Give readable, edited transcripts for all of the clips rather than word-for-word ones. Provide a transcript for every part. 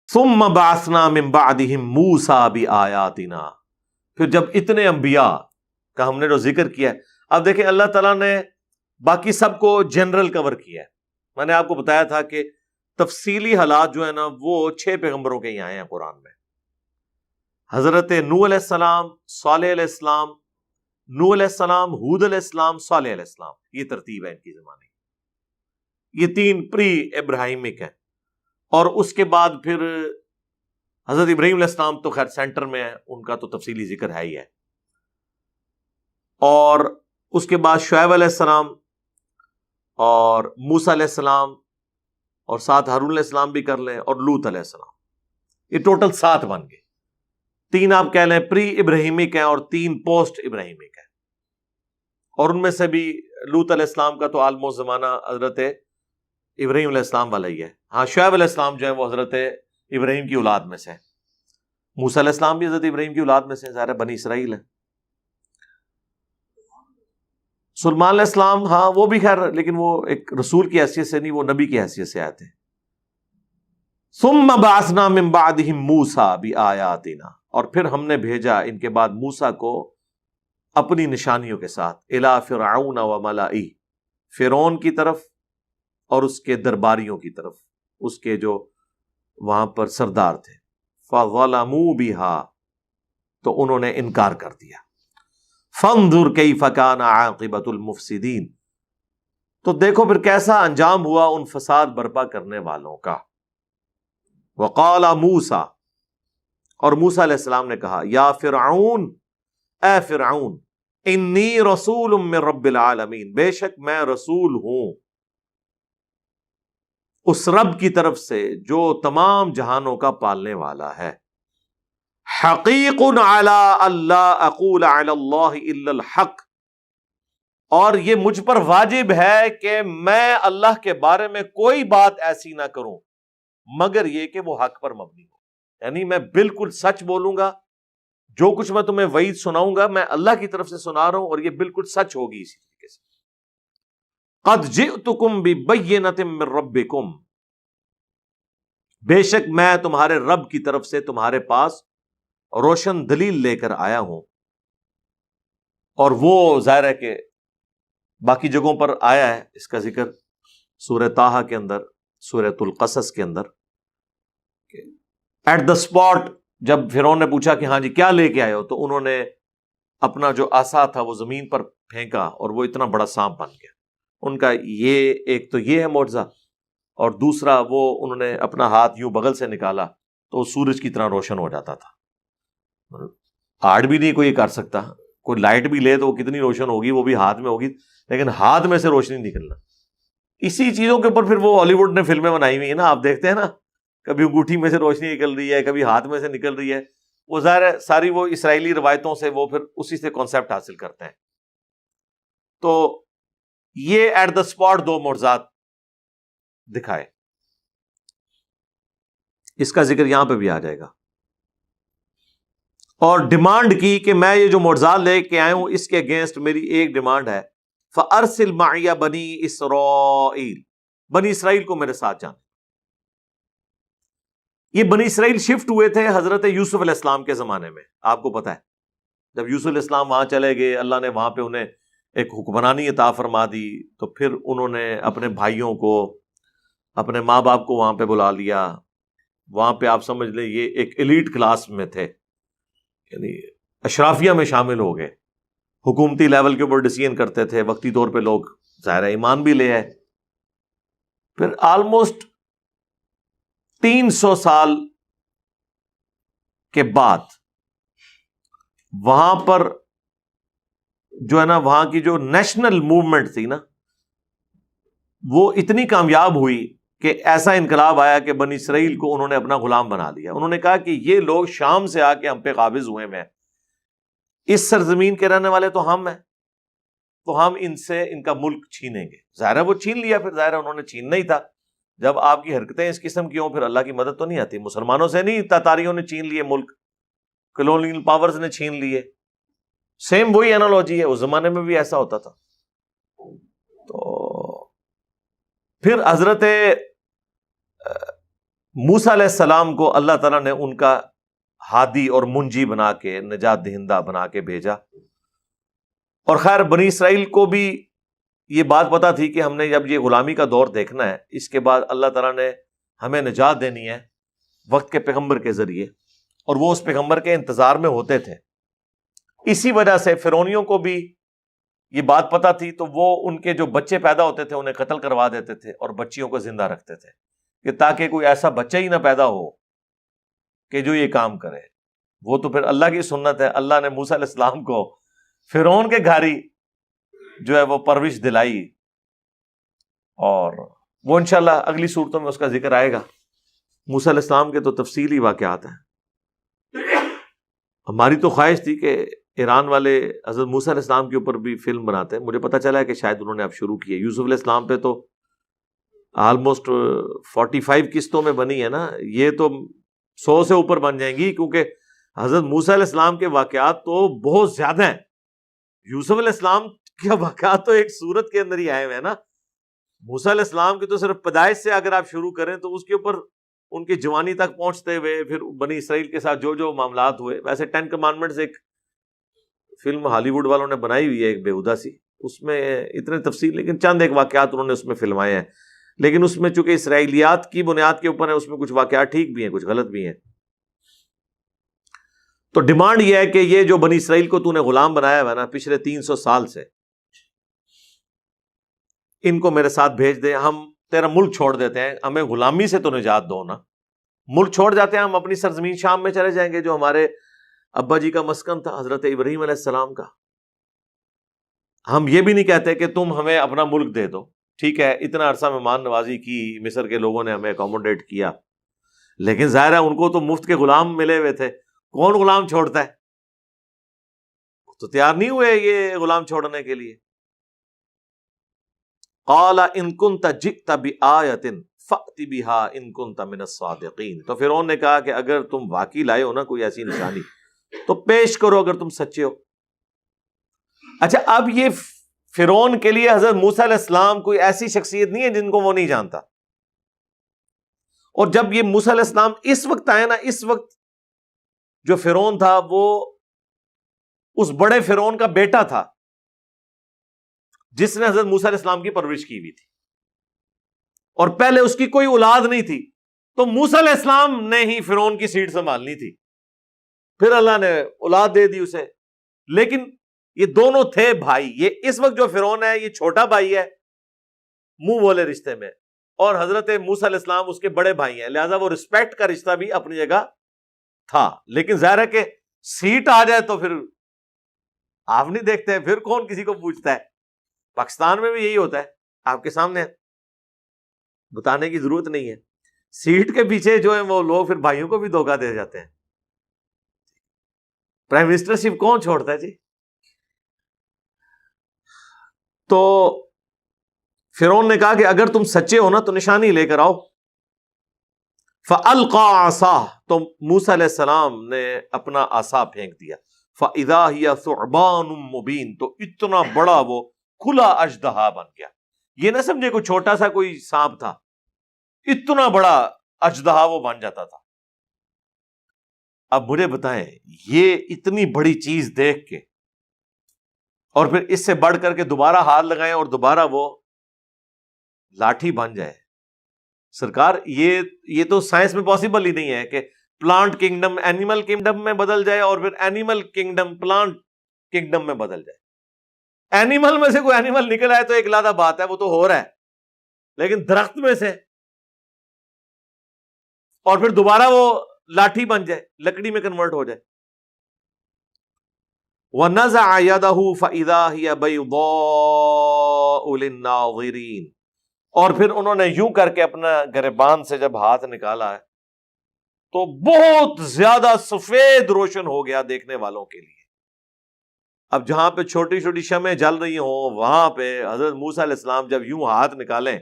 ثم بعثنا من بعدهم موسیٰ بآیاتنا، پھر جب اتنے انبیاء کا ہم نے جو ذکر کیا ہے، اب دیکھیں اللہ تعالیٰ نے باقی سب کو جنرل کور کیا ہے. میں نے آپ کو بتایا تھا کہ تفصیلی حالات جو ہے نا وہ 6 پیغمبروں کے ہی آئے ہیں قرآن میں. حضرت نوح علیہ السلام، صالح علیہ السلام، نوح علیہ السلام، ہود علیہ السلام، صالح علیہ السلام، یہ ترتیب ہے ان کی زمانے کی. یہ 3 پری ابراہیمک ہیں. اور اس کے بعد پھر حضرت ابراہیم علیہ السلام تو خیر سینٹر میں ہے، ان کا تو تفصیلی ذکر ہے ہی ہے. اور اس کے بعد شعیب علیہ السلام اور موسیٰ علیہ السلام اور ساتھ ہارون علیہ السلام بھی کر لیں اور لوط علیہ السلام. یہ ٹوٹل 7 بن گئے. 3 آپ کہہ لیں پری ابراہیمک ہیں اور 3 پوسٹ ابراہیمک ہیں. اور ان میں سے بھی لوط علیہ السلام کا تو آلموسٹ زمانہ حضرت ابراہیم علیہ السلام والا ہی ہے. ہاں شعیب علیہ السلام جو ہے وہ حضرت ابراہیم کی اولاد میں سے ہے. موسیٰ علیہ السلام بھی حضرت ابراہیم کی اولاد میں سے، ظاہر ہے بنی اسرائیل ہے. سلیمان علیہ السلام ہاں وہ بھی خیر، لیکن وہ ایک رسول کی حیثیت سے نہیں، وہ نبی کی حیثیت سے آئے تھے. ثم بعثنا من بعدهم موسیٰ بآیاتنا، اور پھر ہم نے بھیجا ان کے بعد موسیٰ کو اپنی نشانیوں کے ساتھ، الی فرعون وملئہ، فرعون کی طرف اور اس کے درباریوں کی طرف، اس کے جو وہاں پر سردار تھے. فظلموا بها، تو انہوں نے انکار کر دیا. فانظر کیف کان عاقبۃ المفسدین، تو دیکھو پھر کیسا انجام ہوا ان فساد برپا کرنے والوں کا. وقال موسیٰ، اور موسیٰ علیہ السلام نے کہا، یا فرعون، اے فرعون، انی رسول من رب العالمین، بے شک میں رسول ہوں اس رب کی طرف سے جو تمام جہانوں کا پالنے والا ہے. حقیق علی اللہ اقول علی اللہ الا الحق، اور یہ مجھ پر واجب ہے کہ میں اللہ کے بارے میں کوئی بات ایسی نہ کروں مگر یہ کہ وہ حق پر مبنی ہو. یعنی میں بالکل سچ بولوں گا، جو کچھ میں تمہیں وعید سناؤں گا میں اللہ کی طرف سے سنا رہا ہوں اور یہ بالکل سچ ہوگی. اسی طریقے سے قد جئتکم ببینۃ من ربکم، بے شک میں تمہارے رب کی طرف سے تمہارے پاس روشن دلیل لے کر آیا ہوں. اور وہ ظاہر ہے کہ باقی جگہوں پر آیا ہے اس کا ذکر، سورہ طٰہٰ کے اندر، سورۃ القصص کے اندر. ایٹ دا اسپاٹ جب فرعون نے پوچھا کہ ہاں جی کیا لے کے آئے ہو، تو انہوں نے اپنا جو عصا تھا وہ زمین پر پھینکا اور وہ اتنا بڑا سانپ بن گیا. ان کا یہ ایک تو یہ ہے معجزہ، اور دوسرا وہ انہوں نے اپنا ہاتھ یوں بغل سے نکالا تو سورج کی طرح روشن ہو جاتا تھا. آڑ بھی نہیں کوئی کر سکتا، کوئی لائٹ بھی لے تو وہ کتنی روشن ہوگی، وہ بھی ہاتھ میں ہوگی، لیکن ہاتھ میں سے روشنی نکلنا. اسی چیزوں کے اوپر پھر وہ ہالی ووڈ نے فلمیں بنائی ہوئی ہیں نا، آپ دیکھتے ہیں نا، کبھی انگوٹھی میں سے روشنی نکل رہی ہے، کبھی ہاتھ میں سے نکل رہی ہے. وہ ظاہر ہے ساری وہ اسرائیلی روایتوں سے وہ پھر اسی سے کانسیپٹ حاصل کرتے ہیں. تو یہ ایٹ دا اسپاٹ 2 معجزات دکھائے. اس کا ذکر یہاں پہ بھی آ جائے گا. اور ڈیمانڈ کی کہ میں یہ جو معجزات لے کے آیا ہوں اس کے اگینسٹ میری ایک ڈیمانڈ ہے، فَأَرْسِلْ مَعِيَ بَنِي إِسْرَائِيل، بنی اسرائیل کو میرے ساتھ جانا. یہ بنی اسرائیل شفٹ ہوئے تھے حضرت یوسف علیہ السلام کے زمانے میں. آپ کو پتا ہے جب یوسف علیہ السلام وہاں چلے گئے، اللہ نے وہاں پہ انہیں ایک حکمرانی عطا فرما دی، تو پھر انہوں نے اپنے بھائیوں کو، اپنے ماں باپ کو وہاں پہ بلا لیا. وہاں پہ آپ سمجھ لیں یہ ایک ایلیٹ کلاس میں تھے، یعنی اشرافیہ میں شامل ہو گئے، حکومتی لیول کے اوپر ڈیسیژن کرتے تھے. وقتی طور پہ لوگ ظاہر ایمان بھی لے آئے. پھر آلموسٹ 300 سال کے بعد وہاں پر جو ہے نا، وہاں کی جو نیشنل موومنٹ تھی نا، وہ اتنی کامیاب ہوئی کہ ایسا انقلاب آیا کہ بنی اسرائیل کو انہوں نے اپنا غلام بنا لیا. انہوں نے کہا کہ یہ لوگ شام سے آ کے ہم پہ قابض ہوئے ہیں، اس سرزمین کے رہنے والے تو ہم ہیں، تو ہم ان سے ان کا ملک چھینیں گے. ظاہر ہے وہ چھین لیا. پھر ظاہر ہے انہوں نے چھیننا ہی تھا. جب آپ کی حرکتیں اس قسم کی ہوں پھر اللہ کی مدد تو نہیں آتی. مسلمانوں سے نہیں، تاتاریوں نے چھین لیے ملک، کلونیل پاورز نے چھین لیے. سیم وہی انالوجی ہے، اس زمانے میں بھی ایسا ہوتا تھا. تو پھر حضرت موسیٰ علیہ السلام کو اللہ تعالیٰ نے ان کا ہادی اور منجی بنا کے، نجات دہندہ بنا کے بھیجا. اور خیر بنی اسرائیل کو بھی یہ بات پتا تھی کہ ہم نے جب یہ غلامی کا دور دیکھنا ہے، اس کے بعد اللہ تعالیٰ نے ہمیں نجات دینی ہے وقت کے پیغمبر کے ذریعے، اور وہ اس پیغمبر کے انتظار میں ہوتے تھے. اسی وجہ سے فرعونیوں کو بھی یہ بات پتا تھی، تو وہ ان کے جو بچے پیدا ہوتے تھے انہیں قتل کروا دیتے تھے اور بچیوں کو زندہ رکھتے تھے، کہ تاکہ کوئی ایسا بچہ ہی نہ پیدا ہو کہ جو یہ کام کرے. وہ تو پھر اللہ کی سنت ہے. اللہ نے موسیٰ علیہ السلام کو فرعون کے گھاری جو ہے وہ پرورش دلائی، اور وہ انشاءاللہ اگلی صورتوں میں اس کا ذکر آئے گا. موسیٰ علیہ السلام کے تو تفصیلی واقعات ہیں. ہماری تو خواہش تھی کہ ایران والے حضرت موسیٰ علیہ السلام کے اوپر بھی فلم بناتے ہیں. مجھے پتا چلا ہے کہ شاید انہوں نے اب شروع کی ہے. یوسف علیہ السلام پہ تو آلموسٹ 45 قسطوں میں بنی ہے نا، یہ تو 100 سے اوپر بن جائیں گی، کیونکہ حضرت موسیٰ علیہ السلام کے واقعات تو بہت زیادہ ہیں. یوسف علیہ السلام کے واقعات تو ایک سورت کے اندر ہی آئے ہوئے ہیں نا. موسیٰ علیہ السلام کی تو صرف پیدائش سے اگر آپ شروع کریں تو اس کے اوپر ان کی جوانی تک پہنچتے ہوئے پھر بنی اسرائیل کے ساتھ جو جو معاملات ہوئے. ویسے 10 کمانڈمنٹس ایک فلم ہالی ووڈ والوں نے بنائی ہوئی ہے ایک بےہودہ سی، اس میں اتنے تفصیل، لیکن چند ایک واقعات انہوں نے اس میں فلمائے ہیں. لیکن اس میں چونکہ اسرائیلیات کی بنیاد کے اوپر ہے، اس میں کچھ واقعات ٹھیک بھی ہیں کچھ غلط بھی ہیں. تو ڈیمانڈ یہ ہے کہ یہ جو بنی اسرائیل کو تو نے غلام بنایا ہوا ہے نا پچھلے 300 سال سے، ان کو میرے ساتھ بھیج دے، ہم تیرا ملک چھوڑ دیتے ہیں، ہمیں غلامی سے تو نجات دو نا. ملک چھوڑ جاتے ہیں، ہم اپنی سرزمین شام میں چلے جائیں گے جو ہمارے ابا جی کا مسکن تھا حضرت ابراہیم علیہ السلام کا. ہم یہ بھی نہیں کہتے کہ تم ہمیں اپنا ملک دے دو. ٹھیک ہے، اتنا عرصہ مہمان نوازی کی، مصر کے لوگوں نے ہمیں اکوموڈیٹ کیا، لیکن ظاہر ہے ان کو تو مفت کے غلام ملے ہوئے تھے. کون غلام چھوڑتا ہے؟ تو تیار نہیں ہوئے یہ غلام چھوڑنے کے لیے. قال ان كنت جئت بآية فأت بها ان كنت من الصادقين. تو فرعون نے کہا کہ اگر تم واقعی لائے ہو نا کوئی ایسی نشانی تو پیش کرو اگر تم سچے ہو. اچھا، اب یہ فرعون کے لیے حضرت موسیٰ علیہ السلام کوئی ایسی شخصیت نہیں ہے جن کو وہ نہیں جانتا. اور جب یہ موسیٰ علیہ السلام اس وقت آئے نا، اس وقت جو فرعون تھا وہ اس بڑے فرعون کا بیٹا تھا جس نے حضرت موسیٰ علیہ السلام کی پرورش کی ہوئی تھی، اور پہلے اس کی کوئی اولاد نہیں تھی. تو موسیٰ علیہ السلام نے ہی فرعون کی سیٹ سنبھالنی تھی، پھر اللہ نے اولاد دے دی اسے. لیکن یہ دونوں تھے بھائی. یہ اس وقت جو فرعون ہے یہ چھوٹا بھائی ہے منہ بولے رشتے میں، اور حضرت موسیٰ علیہ السلام اس کے بڑے بھائی ہیں، لہذا وہ رسپیکٹ کا رشتہ بھی اپنی جگہ تھا. لیکن ظاہر ہے کہ سیٹ آ جائے تو پھر آپ نہیں دیکھتے، پھر کون کسی کو پوچھتا ہے. پاکستان میں بھی یہی ہوتا ہے، آپ کے سامنے بتانے کی ضرورت نہیں ہے. سیٹ کے پیچھے جو ہے وہ لوگ پھر بھائیوں کو بھی دھوکہ دے جاتے ہیں. پرائم منسٹرشپ کون چھوڑتا ہے جی؟ تو فرعون نے کہا کہ اگر تم سچے ہو نا تو نشانی لے کر آؤ. فَأَلْقَى عَصَاهُ. تو موسیٰ علیہ السلام نے اپنا عصا پھینک دیا. فَإِذَا هِيَ ثُعْبَانٌ مُبِينٌ. تو اتنا بڑا وہ کھلا اژدہا بن گیا. یہ نہ سمجھے کوئی چھوٹا سا کوئی سانپ تھا، اتنا بڑا اژدہا وہ بن جاتا تھا. اب مجھے بتائیں، یہ اتنی بڑی چیز دیکھ کے اور پھر اس سے بڑھ کر کے دوبارہ ہاتھ لگائیں اور دوبارہ وہ لاٹھی بن جائے. سرکار یہ تو سائنس میں پاسبل ہی نہیں ہے کہ پلانٹ کنگڈم اینیمل کنگڈم میں بدل جائے اور پھر اینیمل کنگڈم پلانٹ کنگڈم میں بدل جائے. اینیمل میں سے کوئی اینیمل نکل آئے تو ایک علیحدہ بات ہے، وہ تو ہو رہا ہے، لیکن درخت میں سے اور پھر دوبارہ وہ لاٹھی بن جائے، لکڑی میں کنورٹ ہو جائے. وَنَزَعَ يَدَهُ فَإِذَا هِيَ بَيْضَاءُ لِلنَّاظِرِينَ. اور پھر انہوں نے یوں کر کے اپنا گریبان سے جب ہاتھ نکالا ہے تو بہت زیادہ سفید روشن ہو گیا دیکھنے والوں کے لیے. اب جہاں پہ چھوٹی چھوٹی شمعیں جل رہی ہوں وہاں پہ حضرت موسیٰ علیہ السلام جب یوں ہاتھ نکالیں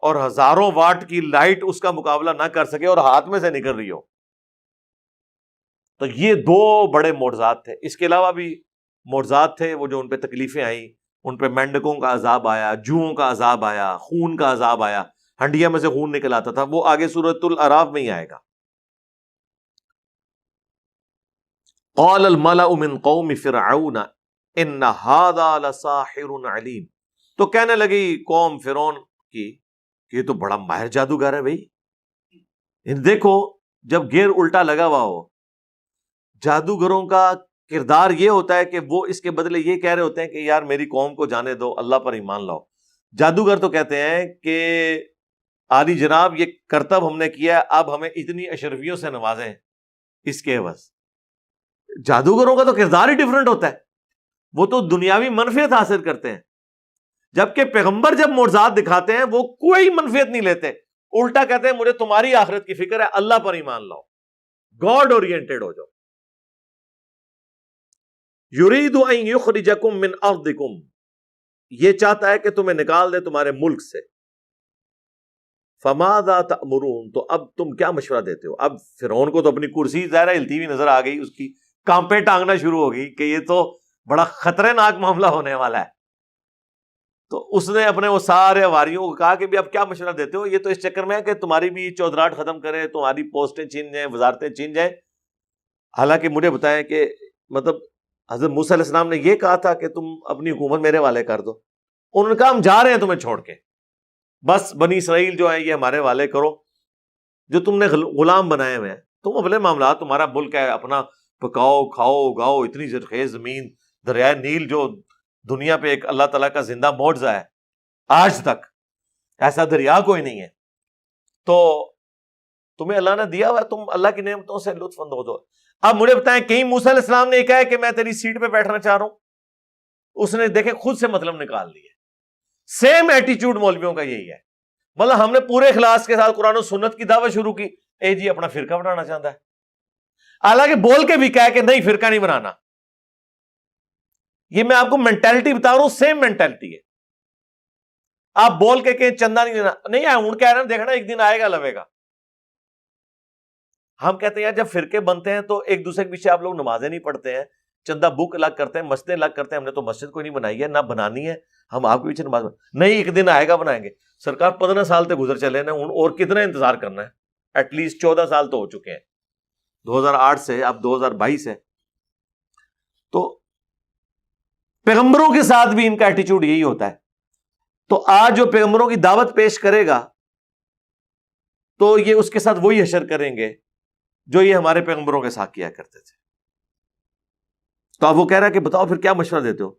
اور ہزاروں واٹ کی لائٹ اس کا مقابلہ نہ کر سکے اور ہاتھ میں سے نکل رہی ہو، تو یہ دو بڑے معجزات تھے. اس کے علاوہ بھی معجزات تھے وہ جو ان پہ تکلیفیں آئیں، ان پہ مینڈکوں کا عذاب آیا، جوؤں کا عذاب آیا، خون کا عذاب آیا. ہنڈیا میں سے خون نکل آتا تھا، وہ آگے سورۃ الاعراف میں ہی آئے گا. قال الملأ من قوم فرعون ان هذا لساحر علیم، تو کہنے لگی قوم فرعون کی کہ یہ تو بڑا ماہر جادوگر ہے بھائی. دیکھو جب گیر الٹا لگا ہوا ہو، جادوگروں کا کردار یہ ہوتا ہے کہ وہ اس کے بدلے یہ کہہ رہے ہوتے ہیں کہ یار میری قوم کو جانے دو، اللہ پر ایمان لاؤ. جادوگر تو کہتے ہیں کہ عالی جناب یہ کرتب ہم نے کیا ہے، اب ہمیں اتنی اشرفیوں سے نوازیں اس کے عوض. جادوگروں کا تو کردار ہی ڈیفرنٹ ہوتا ہے، وہ تو دنیاوی منفعت حاصل کرتے ہیں، جبکہ پیغمبر جب معجزات دکھاتے ہیں وہ کوئی منفعت نہیں لیتے، الٹا کہتے ہیں مجھے تمہاری آخرت کی فکر ہے، اللہ پر ایمان لاؤ، گاڈ اورینٹڈ ہو جاؤ. یرید ان یخرجکم من ارضکم، یہ چاہتا ہے کہ تمہیں نکال دے تمہارے ملک سے. فماذا تأمرون، تو اب تم کیا مشورہ دیتے ہو؟ اب فرعون کو تو اپنی کرسی ظاہرہ ہلتی ہوئی نظر آ گئی، اس کی کانپیں ٹانگنا شروع ہو گئی کہ یہ تو بڑا خطرناک معاملہ ہونے والا ہے. تو اس نے اپنے وہ سارے واریوں کو کہا کہ بھی اب کیا مشورہ دیتے ہو؟ یہ تو اس چکر میں ہے کہ تمہاری بھی چودراہٹ ختم کرے، تمہاری پوسٹیں چھین جائیں، وزارتیں چھین جائیں. حالانکہ مجھے بتائیں کہ مطلب حضرت موسیٰ علیہ السلام نے یہ کہا تھا کہ تم اپنی حکومت میرے والے کر دو. انہوں نے کہا ہم جا رہے ہیں تمہیں چھوڑ کے، بس بنی اسرائیل جو ہیں یہ ہمارے والے کرو، جو تم نے غلام بنائے ہوئے ہیں، تم اپنے معاملات، تمہارا ملک ہے، اپنا پکاؤ کھاؤ اگاؤ. اتنی زرخیز زمین، دریائے نیل جو دنیا پہ ایک اللہ تعالیٰ کا زندہ معجزہ ہے، آج تک ایسا دریا کوئی نہیں ہے. تو تمہیں اللہ نے دیا ہوا ہے، تم اللہ کی نعمتوں سے لطف اندوز ہو. اب مجھے بتائیں کہیں موسیٰ علیہ السلام نے یہ کہا ہے کہ میں تیری سیٹ پہ بیٹھنا چاہ رہا ہوں؟ اس نے دیکھے خود سے مطلب نکال لیا. سیم ایٹیچیوڈ مولویوں کا یہی ہے. مطلب ہم نے پورے اخلاص کے ساتھ قرآن و سنت کی دعوت شروع کی، اے جی اپنا فرقہ بنانا چاہتا ہے، حالانکہ بول کے بھی کہا کہ نہیں فرقہ نہیں بنانا. یہ میں آپ کو مینٹالٹی بتا رہا ہوں، سیم مینٹالٹی ہے. آپ بول کے کہ چندہ نہیں دینا، نہیں آئے ان کہہ رہے ہیں دیکھنا ایک دن آئے گا لوے گا. ہم کہتے ہیں جب فرقے بنتے ہیں تو ایک دوسرے کے پیچھے آپ لوگ نمازیں نہیں پڑھتے ہیں، چندہ بک الگ کرتے ہیں، مسجدیں الگ کرتے ہیں. ہم نے تو مسجد کوئی نہیں بنائی ہے، نہ بنانی ہے، ہم آپ کے پیچھے نماز نہیں، ایک دن آئے گا بنائیں گے. سرکار 15 سال تک گزر چلے نا، اور کتنا انتظار کرنا ہے؟ ایٹ لیسٹ 14 سال تو ہو چکے ہیں، 2008 سے اب 2022 ہے. تو پیغمبروں کے ساتھ بھی ان کا ایٹیچیوڈ یہی ہوتا ہے. تو آج جو پیغمبروں کی دعوت پیش کرے گا تو یہ اس کے ساتھ وہی حشر کریں گے جو یہ ہمارے پیغمبروں کے ساتھ کیا کرتے تھے. تو اب وہ کہہ رہا ہے کہ بتاؤ پھر کیا مشورہ دیتے ہو؟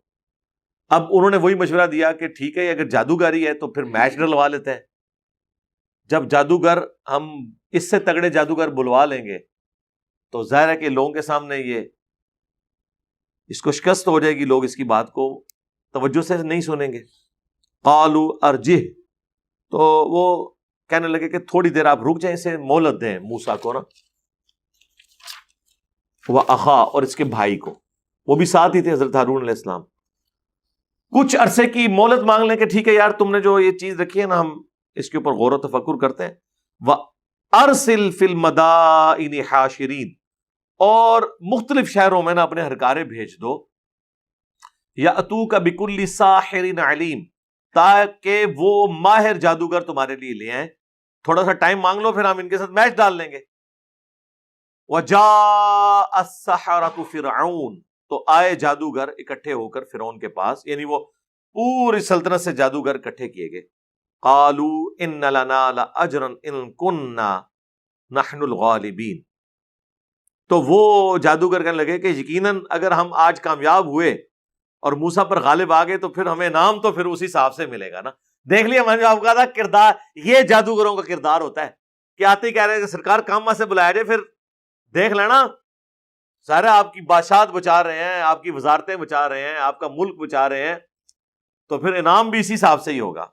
اب انہوں نے وہی مشورہ دیا کہ ٹھیک ہے اگر جادوگری ہے تو پھر میچ ڈلوا لیتے ہیں. جب جادوگر، ہم اس سے تگڑے جادوگر بلوا لیں گے تو ظاہر ہے کہ لوگوں کے سامنے یہ اس کو شکست ہو جائے گی، لوگ اس کی بات کو توجہ سے نہیں سنیں گے. قالوا ارجہ، تو وہ کہنے لگے کہ تھوڑی دیر آپ رک جائیں، اسے مہلت دیں موسیٰ کو نا، وہ اخا، اور اس کے بھائی کو، وہ بھی ساتھ ہی تھے حضرت ہارون علیہ السلام. کچھ عرصے کی مہلت مانگ لیں کہ ٹھیک ہے یار تم نے جو یہ چیز رکھی ہے نا، ہم اس کے اوپر غور و تفکر کرتے ہیں. وَأَرْسِلْ فِي الْمَدَائِنِ حَاشِرِينَ، اور مختلف شہروں میں نا اپنے ہرکارے بھیج دو. يَأْتُوكَ بِكُلِّ سَاحِرٍ عَلِيمٍ، تاکہ وہ ماہر جادوگر تمہارے لیے لے آئیں. تھوڑا سا ٹائم مانگ لو، پھر ہم ان کے ساتھ میچ ڈال لیں گے. وَجَاءَ السَّحَرَةُ فِرْعَوْنَ، تو آئے جادوگر اکٹھے ہو کر فرعون کے پاس، یعنی وہ پوری سلطنت سے جادوگر اکٹھے کیے گئے. قَالُوا إِنَّ لَنَا لَأَجْرًا إِن كُنَّا نَحْنُ الْغَالِبِينَ، تو وہ جادوگر کہنے لگے کہ یقیناً اگر ہم آج کامیاب ہوئے اور موسیٰ پر غالب آ گئے تو پھر ہمیں انعام تو پھر اسی حساب سے ملے گا نا. دیکھ لیا میں نے آپ کہا تھا کردار، یہ جادوگروں کا کردار ہوتا ہے کہ آتے ہی کہہ رہے ہیں کہ سرکار کام سے بلایا جائے، پھر دیکھ لینا سارا آپ کی بادشاہت بچا رہے ہیں، آپ کی وزارتیں بچا رہے ہیں، آپ کا ملک بچا رہے ہیں، تو پھر انعام بھی اسی حساب سے ہی ہوگا.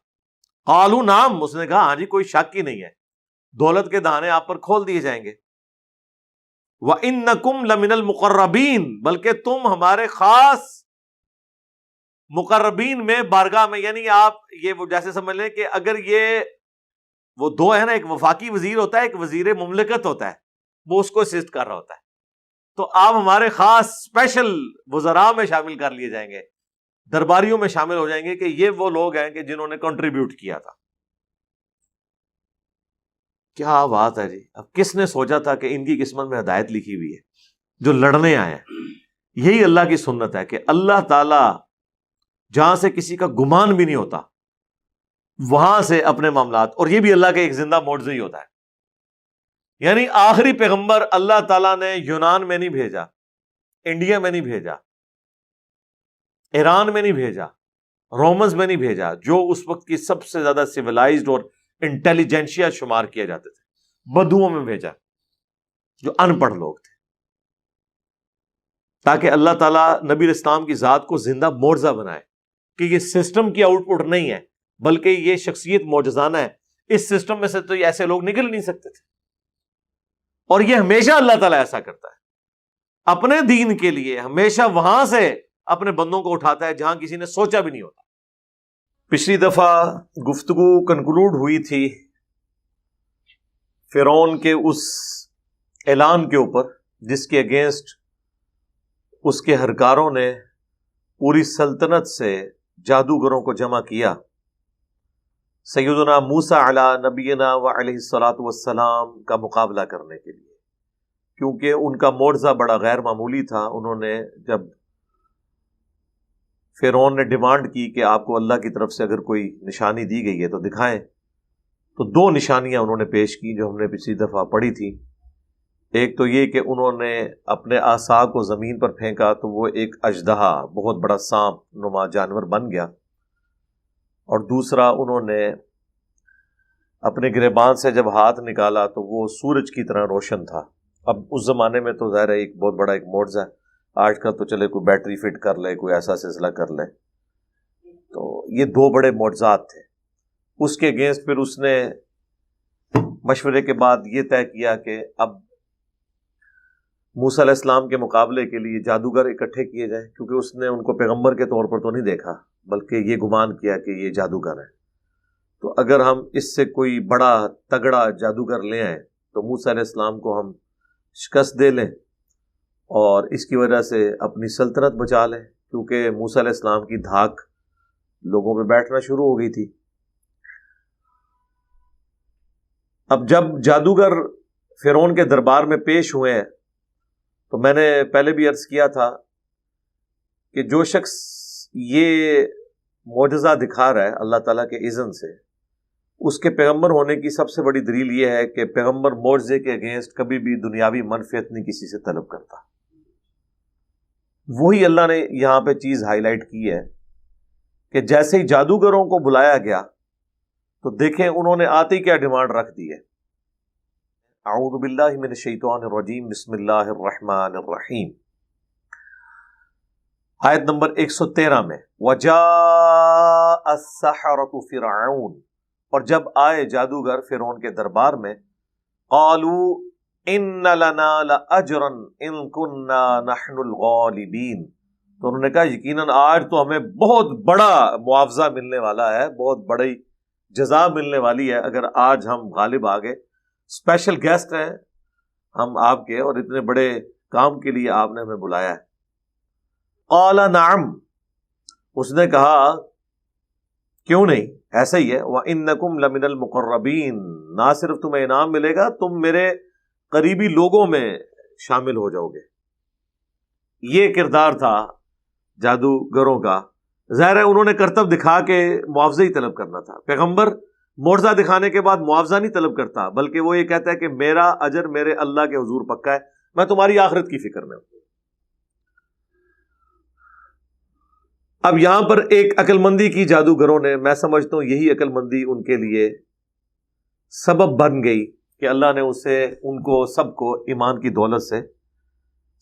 قالوا نعم، اس نے کہا ہاں جی کوئی شک ہی نہیں ہے، دولت کے دانے آپ پر کھول دیے جائیں گے. وَإِنَّكُمْ لَمِنَ الْمُقَرَّبِينَ، بلکہ تم ہمارے خاص مقربین میں، بارگاہ میں، یعنی آپ یہ وہ جیسے سمجھ لیں کہ اگر یہ وہ دو ہے نا، ایک وفاقی وزیر ہوتا ہے، ایک وزیر مملکت ہوتا ہے، وہ اس کو اسسٹ کر رہا ہوتا ہے، تو آپ ہمارے خاص اسپیشل وزراء میں شامل کر لیے جائیں گے، درباریوں میں شامل ہو جائیں گے کہ یہ وہ لوگ ہیں کہ جنہوں نے کنٹریبیوٹ کیا تھا. کیا بات ہے جی. اب کس نے سوچا تھا کہ ان کی قسمت میں ہدایت لکھی ہوئی ہے جو لڑنے آئے ہیں. یہی اللہ کی سنت ہے کہ اللہ تعالی جہاں سے کسی کا گمان بھی نہیں ہوتا وہاں سے اپنے معاملات، اور یہ بھی اللہ کے ایک زندہ معجزہ ہی ہوتا ہے. یعنی آخری پیغمبر اللہ تعالیٰ نے یونان میں نہیں بھیجا، انڈیا میں نہیں بھیجا، ایران میں نہیں بھیجا، رومنز میں نہیں بھیجا جو اس وقت کی سب سے زیادہ سیولائزڈ اور انٹیلیجنشیا شمار کیا جاتے تھے. بدوؤں میں بھیجا جو ان پڑھ لوگ تھے، تاکہ اللہ تعالیٰ نبی اسلام کی ذات کو زندہ معجزہ بنائے کہ یہ سسٹم کی آؤٹ پٹ نہیں ہے بلکہ یہ شخصیت معجزانہ ہے. اس سسٹم میں سے تو ایسے لوگ نکل نہیں سکتے تھے، اور یہ ہمیشہ اللہ تعالیٰ ایسا کرتا ہے. اپنے دین کے لیے ہمیشہ وہاں سے اپنے بندوں کو اٹھاتا ہے جہاں کسی نے سوچا بھی نہیں ہوتا. پچھلی دفعہ گفتگو کنکلوڈ ہوئی تھی فرعون کے اس اعلان کے اوپر جس کے اگینسٹ اس کے ہرکاروں نے پوری سلطنت سے جادوگروں کو جمع کیا سیدنا موسیٰ علی نبینا و علیہ الصلاۃ والسلام کا مقابلہ کرنے کے لیے، کیونکہ ان کا معجزہ بڑا غیر معمولی تھا. انہوں نے جب فرعون نے ڈیمانڈ کی کہ آپ کو اللہ کی طرف سے اگر کوئی نشانی دی گئی ہے تو دکھائیں، تو 2 نشانیاں انہوں نے پیش کی جو ہم نے پچھلی دفعہ پڑھی تھی. ایک تو یہ کہ انہوں نے اپنے عصا کو زمین پر پھینکا تو وہ ایک اژدہا، بہت بڑا سانپ نما جانور بن گیا، اور دوسرا انہوں نے اپنے گریبان سے جب ہاتھ نکالا تو وہ سورج کی طرح روشن تھا. اب اس زمانے میں تو ظاہر ہے ایک بہت بڑا ایک معجزہ ہے. آج کل تو چلے کوئی بیٹری فٹ کر لے، کوئی ایسا سلسلہ کر لے. تو یہ 2 بڑے معجزات تھے. اس کے اگینسٹ پھر اس نے مشورے کے بعد یہ طے کیا کہ اب موسیٰ علیہ السلام کے مقابلے کے لیے جادوگر اکٹھے کیے جائیں، کیونکہ اس نے ان کو پیغمبر کے طور پر تو نہیں دیکھا بلکہ یہ گمان کیا کہ یہ جادوگر ہے. تو اگر ہم اس سے کوئی بڑا تگڑا جادوگر لے آئیں تو موسیٰ علیہ السلام کو ہم شکست دے لیں اور اس کی وجہ سے اپنی سلطنت بچا لیں، کیونکہ موسیٰ علیہ السلام کی دھاک لوگوں پہ بیٹھنا شروع ہو گئی تھی. اب جب جادوگر فرعون کے دربار میں پیش ہوئے ہیں تو میں نے پہلے بھی عرض کیا تھا کہ جو شخص یہ معجزہ دکھا رہا ہے اللہ تعالیٰ کے اذن سے، اس کے پیغمبر ہونے کی سب سے بڑی دلیل یہ ہے کہ پیغمبر معجزے کے اگینسٹ کبھی بھی دنیاوی منفعت نہیں کسی سے طلب کرتا. وہی اللہ نے یہاں پہ چیز ہائی لائٹ کی ہے کہ جیسے ہی جادوگروں کو بلایا گیا تو دیکھیں انہوں نے آتے ہی کیا ڈیمانڈ رکھ دی ہے. اعوذ باللہ من الشیطان الرجیم، بسم اللہ الرحمن الرحیم. آیت نمبر 113 میں وَجَاءَ السَّحَرَةُ فِرْعَوْنَ، اور جب آئے جادوگر فرعون کے دربار میں، قالوا ان لنا لأجرا ان كنا نحن الغالبین، تو انہوں نے کہا یقیناً آج تو ہمیں بہت بڑا معاوضہ ملنے والا ہے، بہت بڑی جزا ملنے والی ہے اگر آج ہم غالب آ گئے. اسپیشل گیسٹ ہیں ہم آپ کے، اور اتنے بڑے کام کے لیے آپ نے ہمیں بلایا ہے. قال نعم، اس نے کہا کیوں نہیں، ایسا ہی ہے. وَإِنَّكُمْ لَمِنَ الْمُقَرَّبِينَ، نہ صرف تمہیں انعام ملے گا، تم میرے قریبی لوگوں میں شامل ہو جاؤ گے. یہ کردار تھا جادوگروں کا. ظاہر ہے انہوں نے کرتب دکھا کے معاوضہ ہی طلب کرنا تھا. پیغمبر معجزہ دکھانے کے بعد معاوضہ نہیں طلب کرتا، بلکہ وہ یہ کہتا ہے کہ میرا اجر میرے اللہ کے حضور پکا ہے، میں تمہاری آخرت کی فکر میں ہوں. اب یہاں پر ایک عقل مندی کی جادوگروں نے، میں سمجھتا ہوں یہی عقل مندی ان کے لیے سبب بن گئی کہ اللہ نے ان کو سب کو ایمان کی دولت سے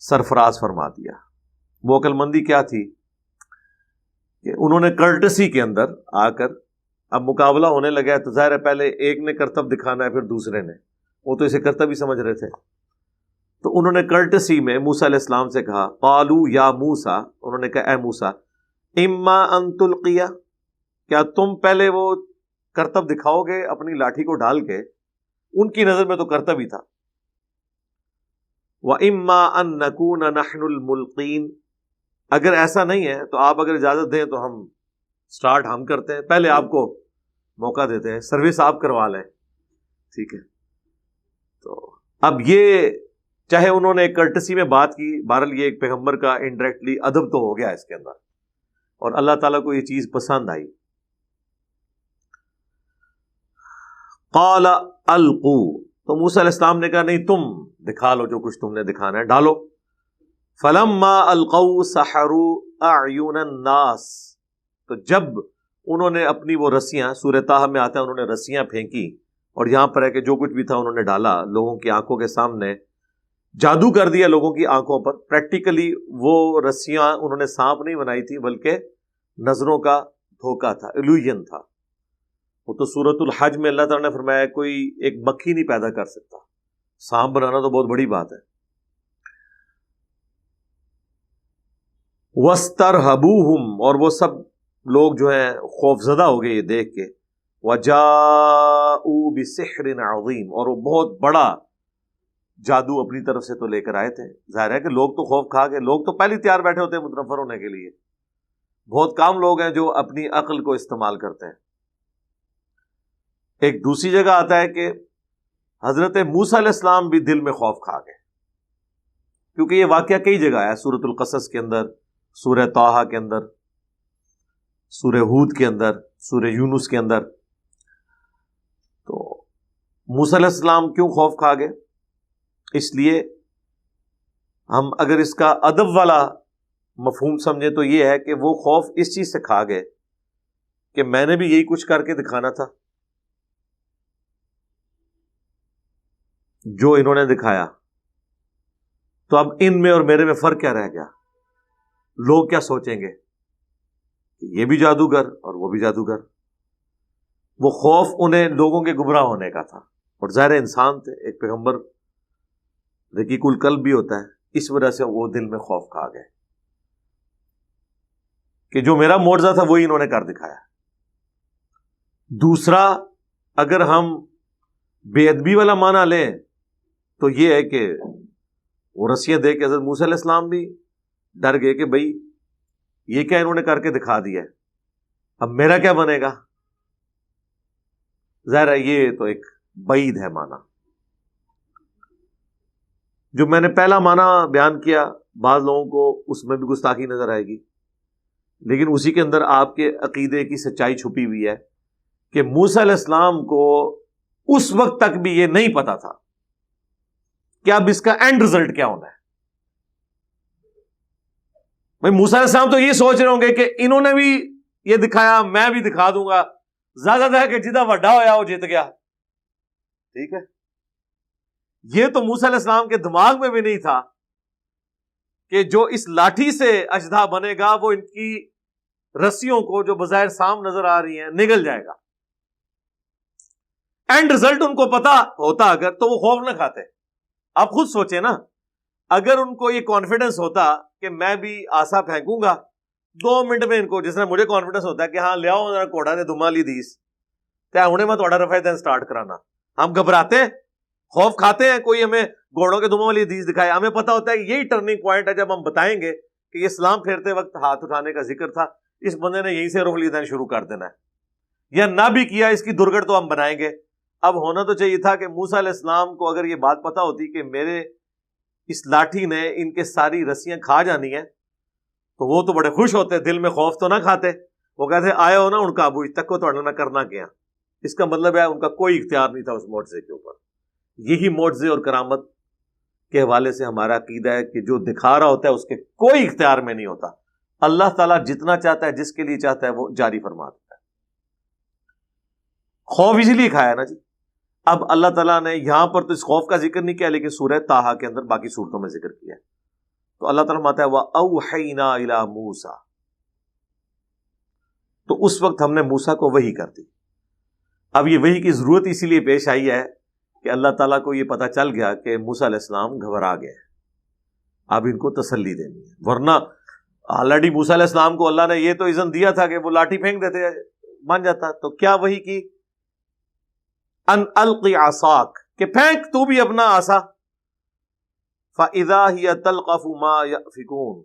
سرفراز فرما دیا. وہ عقل مندی کیا تھی کہ انہوں نے کرٹسی کے اندر آ کر، اب مقابلہ ہونے لگا ہے تو ظاہر ہے پہلے ایک نے کرتب دکھانا ہے پھر دوسرے نے، وہ تو اسے کرتب ہی سمجھ رہے تھے. تو انہوں نے کرٹسی میں موسیٰ علیہ السلام سے کہا، قالوا یا موسیٰ، انہوں نے کہا اے موسیٰ، اما ان تلقی، کیا تم پہلے وہ کرتب دکھاؤ گے اپنی لاٹھی کو ڈال کے؟ ان کی نظر میں تو کرتب ہی تھا. وَإِمَّا أَن نَّكُونَ نَحْنُ الْمُلْقِينَ، اگر ایسا نہیں ہے تو آپ اگر اجازت دیں تو ہم سٹارٹ ہم کرتے ہیں، پہلے آپ کو موقع دیتے ہیں، سروس آپ کروا لیں. ٹھیک ہے. اب یہ چاہے انہوں نے ایک کرٹسی میں بات کی، بہرحال یہ ایک پیغمبر کا انڈائریکٹلی ادب تو ہو گیا اس کے اندر، اور اللہ تعالیٰ کو یہ چیز پسند آئی۔ قال القوا، تو موسیٰ علیہ السلام نے کہا نہیں، تم دکھا لو جو کچھ تم نے دکھانا ہے، ڈالو۔ فلما القوا سحروا اعین الناس، تو جب انہوں نے اپنی وہ رسیاں، سورہ طٰہٰ میں آتا ہے انہوں نے رسیاں پھینکی، اور یہاں پر ہے کہ جو کچھ بھی تھا انہوں نے ڈالا لوگوں کی آنکھوں کے سامنے، جادو کر دیا لوگوں کی آنکھوں پر۔ پریکٹیکلی وہ رسیاں انہوں نے سانپ نہیں بنائی تھی بلکہ نظروں کا دھوکہ تھا، ایلوژن تھا۔ وہ تو سورۃ الحج میں اللہ تعالیٰ نے فرمایا کوئی ایک مکھی نہیں پیدا کر سکتا، سانپ بنانا تو بہت بڑی بات ہے۔ وَاسْتَرْهَبُوهُمْ، اور وہ سب لوگ جو ہیں خوف زدہ ہو گئے یہ دیکھ کے، وَجَاءُوا بِسِحْرٍ عَظِيمٍ، اور وہ بہت بڑا جادو اپنی طرف سے تو لے کر آئے تھے۔ ظاہر ہے کہ لوگ تو خوف کھا گئے، لوگ تو پہلے تیار بیٹھے ہوتے ہیں متنفر ہونے کے لیے، بہت کم لوگ ہیں جو اپنی عقل کو استعمال کرتے ہیں۔ ایک دوسری جگہ آتا ہے کہ حضرت موسیٰ علیہ السلام بھی دل میں خوف کھا گئے، کیونکہ یہ واقعہ کئی جگہ ہے، سورۃ القصص کے اندر، سورہ طٰہٰ کے اندر، سورہ ہود کے اندر، سورہ یونس کے اندر۔ تو موسیٰ علیہ السلام کیوں خوف کھا گئے؟ اس لیے ہم اگر اس کا ادب والا مفہوم سمجھیں تو یہ ہے کہ وہ خوف اس چیز سے کھا گئے کہ میں نے بھی یہی کچھ کر کے دکھانا تھا جو انہوں نے دکھایا، تو اب ان میں اور میرے میں فرق کیا رہ گیا؟ لوگ کیا سوچیں گے کہ یہ بھی جادوگر اور وہ بھی جادوگر۔ وہ خوف انہیں لوگوں کے گمراہ ہونے کا تھا، اور ظاہر انسان تھے، ایک پیغمبر رقیق القلب بھی ہوتا ہے، اس وجہ سے وہ دل میں خوف کھا گئے کہ جو میرا معجزہ تھا وہی انہوں نے کر دکھایا۔ دوسرا، اگر ہم بے ادبی والا معنی لیں تو یہ ہے کہ وہ رسیاں دے کے حضرت موسیٰ علیہ السلام بھی ڈر گئے کہ بھئی یہ کیا انہوں نے کر کے دکھا دیا ہے، اب میرا کیا بنے گا۔ ظاہر ہے یہ تو ایک بعید ہے معنی۔ جو میں نے پہلا معنی بیان کیا، بعض لوگوں کو اس میں بھی گستاخی نظر آئے گی، لیکن اسی کے اندر آپ کے عقیدے کی سچائی چھپی ہوئی ہے کہ موسیٰ علیہ السلام کو اس وقت تک بھی یہ نہیں پتا تھا کہ اب اس کا اینڈ رزلٹ کیا ہونا ہے۔ بھائی موسیٰ علیہ السلام تو یہ سوچ رہے ہوں گے کہ انہوں نے بھی یہ دکھایا، میں بھی دکھا دوں گا، زیادہ ہے کہ جدہ وڈا ہویا وہ جیت گیا۔ ٹھیک ہے، یہ تو موسیٰ علیہ السلام کے دماغ میں بھی نہیں تھا کہ جو اس لاٹھی سے اژدھا بنے گا وہ ان کی رسیوں کو جو بظاہر سام نظر آ رہی ہیں نگل جائے گا۔ اینڈ رزلٹ ان کو پتا ہوتا اگر تو وہ خوف نہ کھاتے۔ آپ خود سوچیں نا، اگر ان کو یہ کانفیڈنس ہوتا کہ میں بھی آسا پھینکوں گا 2 منٹ میں، ان کو جس طرح مجھے کانفیڈنس ہوتا ہے کہ ہاں لیاؤ ذرا کوڑا نے دھما لی دیس تے ہنے میں تھوڑا رفع دین سٹارٹ کرانا، ہم گھبراتے ہیں، خوف کھاتے ہیں کوئی ہمیں گھوڑوں کے دھما والی حدیث دکھائے۔ ہمیں پتا ہوتا ہے کہ یہی ٹرننگ پوائنٹ ہے جب ہم بتائیں گے کہ یہ سلام پھیرتے وقت ہاتھ اٹھانے کا ذکر تھا، اس بندے نے یہیں سے رخ لینا شروع کر دینا ہے، یا نہ بھی کیا اس کی درگڑ تو ہم بنائیں گے۔ اب ہونا تو چاہیے تھا کہ موسیٰ علیہ السلام کو اگر یہ بات پتا ہوتی کہ میرے اس لاٹھی نے ان کے ساری رسیاں کھا جانی ہیں تو وہ تو بڑے خوش ہوتے، دل میں خوف تو نہ کھاتے، وہ کہتے آئے ہو نا ان کا ابو تک کو تو میں کرنا کیا۔ اس کا مطلب ہے ان کا کوئی اختیار نہیں تھا اس معجزے کے اوپر۔ یہی معجزے اور کرامت کے حوالے سے ہمارا عقیدہ ہے کہ جو دکھا رہا ہوتا ہے اس کے کوئی اختیار میں نہیں ہوتا، اللہ تعالیٰ جتنا چاہتا ہے جس کے لیے چاہتا ہے وہ جاری فرما دیتا ہے۔ خوف اسی لیے کھایا نا جی۔ اب اللہ تعالیٰ نے یہاں پر تو اس خوف کا ذکر نہیں کیا، لیکن سورہ طٰہٰ کے اندر باقی صورتوں میں ذکر کیا ہے۔ تو اللہ تعالیٰ فرماتا ہے وَأَوْحَيْنَا إِلَىٰ مُوسَىٰ، تو اس وقت ہم نے موسیٰ کو وحی کر دی۔ اب یہ وحی کی ضرورت اسی لیے پیش آئی ہے کہ اللہ تعالیٰ کو یہ پتا چل گیا کہ موسیٰ علیہ السلام گھبرا گئے، اب ان کو تسلی دینی ہے، ورنہ آلریڈی موسیٰ علیہ السلام کو اللہ نے یہ تو اذن دیا تھا کہ وہ لاٹھی پھینک دیتے بن جاتا۔ تو کیا وحی کی؟ ان القی عصاک، کہ پھینک تو بھی اپنا عصا، فاذا هي تلقف ما يأفكون،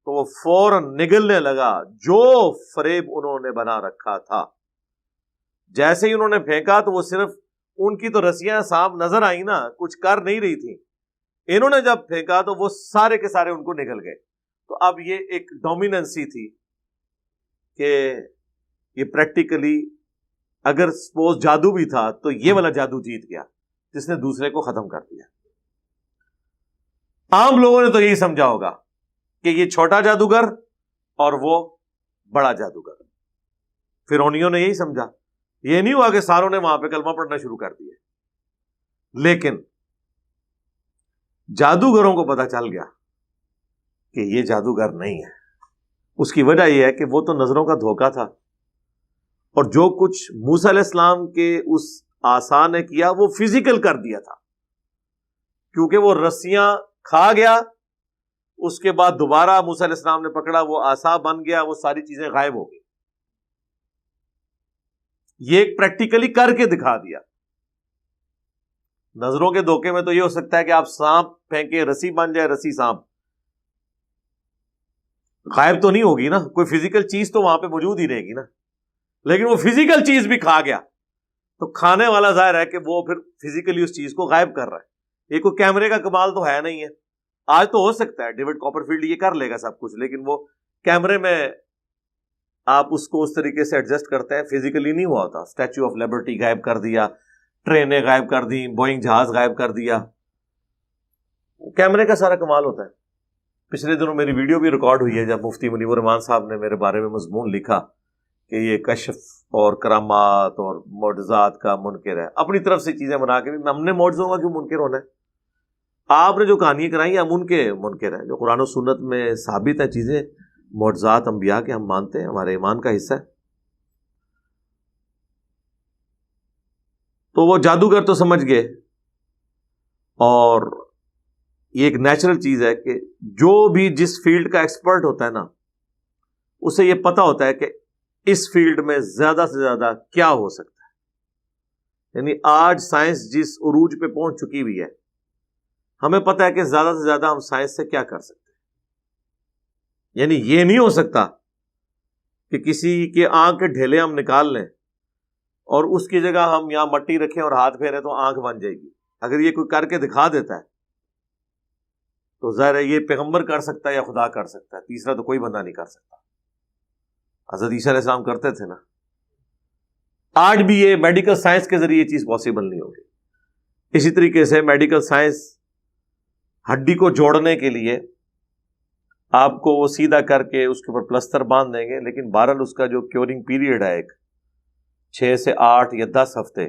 تو وہ فوراً نگلنے لگا جو فریب انہوں نے بنا رکھا تھا۔ جیسے ہی انہوں نے پھینکا تو وہ صرف ان کی تو رسیاں صاف نظر آئی نا، کچھ کر نہیں رہی تھی. انہوں نے جب پھینکا تو وہ سارے کے سارے ان کو نکل گئے. تو اب یہ ایک ڈومیننسی تھی کہ یہ پریکٹیکلی اگر سپوز جادو بھی تھا تو یہ والا جادو جیت گیا جس نے دوسرے کو ختم کر دیا. عام لوگوں نے تو یہی سمجھا ہوگا کہ یہ چھوٹا جادوگر اور وہ بڑا جادوگر. فرعونیوں نے یہی سمجھا. یہ نہیں ہوا کہ ساروں نے وہاں پہ کلمہ پڑھنا شروع کر دیا. لیکن جادوگروں کو پتا چل گیا کہ یہ جادوگر نہیں ہے. اس کی وجہ یہ ہے کہ وہ تو نظروں کا دھوکہ تھا، اور جو کچھ موسیٰ علیہ السلام کے اس عصا نے کیا وہ فزیکل کر دیا تھا، کیونکہ وہ رسیاں کھا گیا. اس کے بعد دوبارہ موسیٰ علیہ السلام نے پکڑا، وہ عصا بن گیا، وہ ساری چیزیں غائب ہو گئی. یہ ایک پریکٹیکلی کر کے دکھا دیا. نظروں کے دھوکے میں تو یہ ہو سکتا ہے کہ آپ سانپ پھینکے، رسی بن جائے، رسی سانپ غائب تو نہیں ہوگی نا، کوئی فزیکل چیز تو وہاں پہ موجود ہی رہے گی نا. لیکن وہ فزیکل چیز بھی کھا گیا تو کھانے والا ظاہر ہے کہ وہ پھر فزیکلی اس چیز کو غائب کر رہا ہے. یہ کوئی کیمرے کا کمال تو ہے نہیں ہے. آج تو ہو سکتا ہے ڈیوڈ کاپرفیلڈ یہ کر لے گا سب کچھ، لیکن وہ کیمرے میں آپ اس کو اس طریقے سے ایڈجسٹ کرتے ہیں، فزیکلی نہیں ہوا ہوتا. اسٹیچو آف لبرٹی غائب کر دیا، ٹرینیں غائب کر دی، بوئنگ جہاز غائب کر دیا. کیمرے کا سارا کمال ہوتا ہے. پچھلے دنوں میری ویڈیو بھی ریکارڈ ہوئی ہے جب مفتی منیب الرحمان صاحب نے میرے بارے میں مضمون لکھا کہ یہ کشف اور کرامات اور معجزات کا منکر ہے. اپنی طرف سے چیزیں بنا کے بھی ہم نے معجزوں کا کیوں منکر ہونا ہے؟ آپ نے جو کہانیاں کرائی ہم ان کے منکر ہیں. جو قرآن و سنت میں ثابت ہیں چیزیں، معجزات انبیاء کے ہم مانتے ہیں، ہمارے ایمان کا حصہ ہے. تو وہ جادوگر تو سمجھ گئے، اور یہ ایک نیچرل چیز ہے کہ جو بھی جس فیلڈ کا ایکسپرٹ ہوتا ہے نا، اسے یہ پتا ہوتا ہے کہ اس فیلڈ میں زیادہ سے زیادہ کیا ہو سکتا ہے. یعنی آج سائنس جس عروج پہ پہنچ چکی ہوئی ہے، ہمیں پتا ہے کہ زیادہ سے زیادہ ہم سائنس سے کیا کر سکتے ہیں. یعنی یہ نہیں ہو سکتا کہ کسی کے آنکھ کے ڈھیلے ہم نکال لیں اور اس کی جگہ ہم یہاں مٹی رکھیں اور ہاتھ پھیریں تو آنکھ بن جائے گی. اگر یہ کوئی کر کے دکھا دیتا ہے تو ظاہر ہے یہ پیغمبر کر سکتا ہے یا خدا کر سکتا ہے، تیسرا تو کوئی بندہ نہیں کر سکتا. حضرت عیسیٰ علیہ السلام کرتے تھے نا. آج بھی یہ میڈیکل سائنس کے ذریعے یہ چیز پاسبل نہیں ہوگی. اسی طریقے سے میڈیکل سائنس ہڈی کو جوڑنے کے لیے آپ کو وہ سیدھا کر کے اس کے اوپر پلستر باندھ دیں گے، لیکن بہرحال اس کا جو کیورنگ پیریڈ ہے ایک 6 سے 8 یا 10 ہفتے،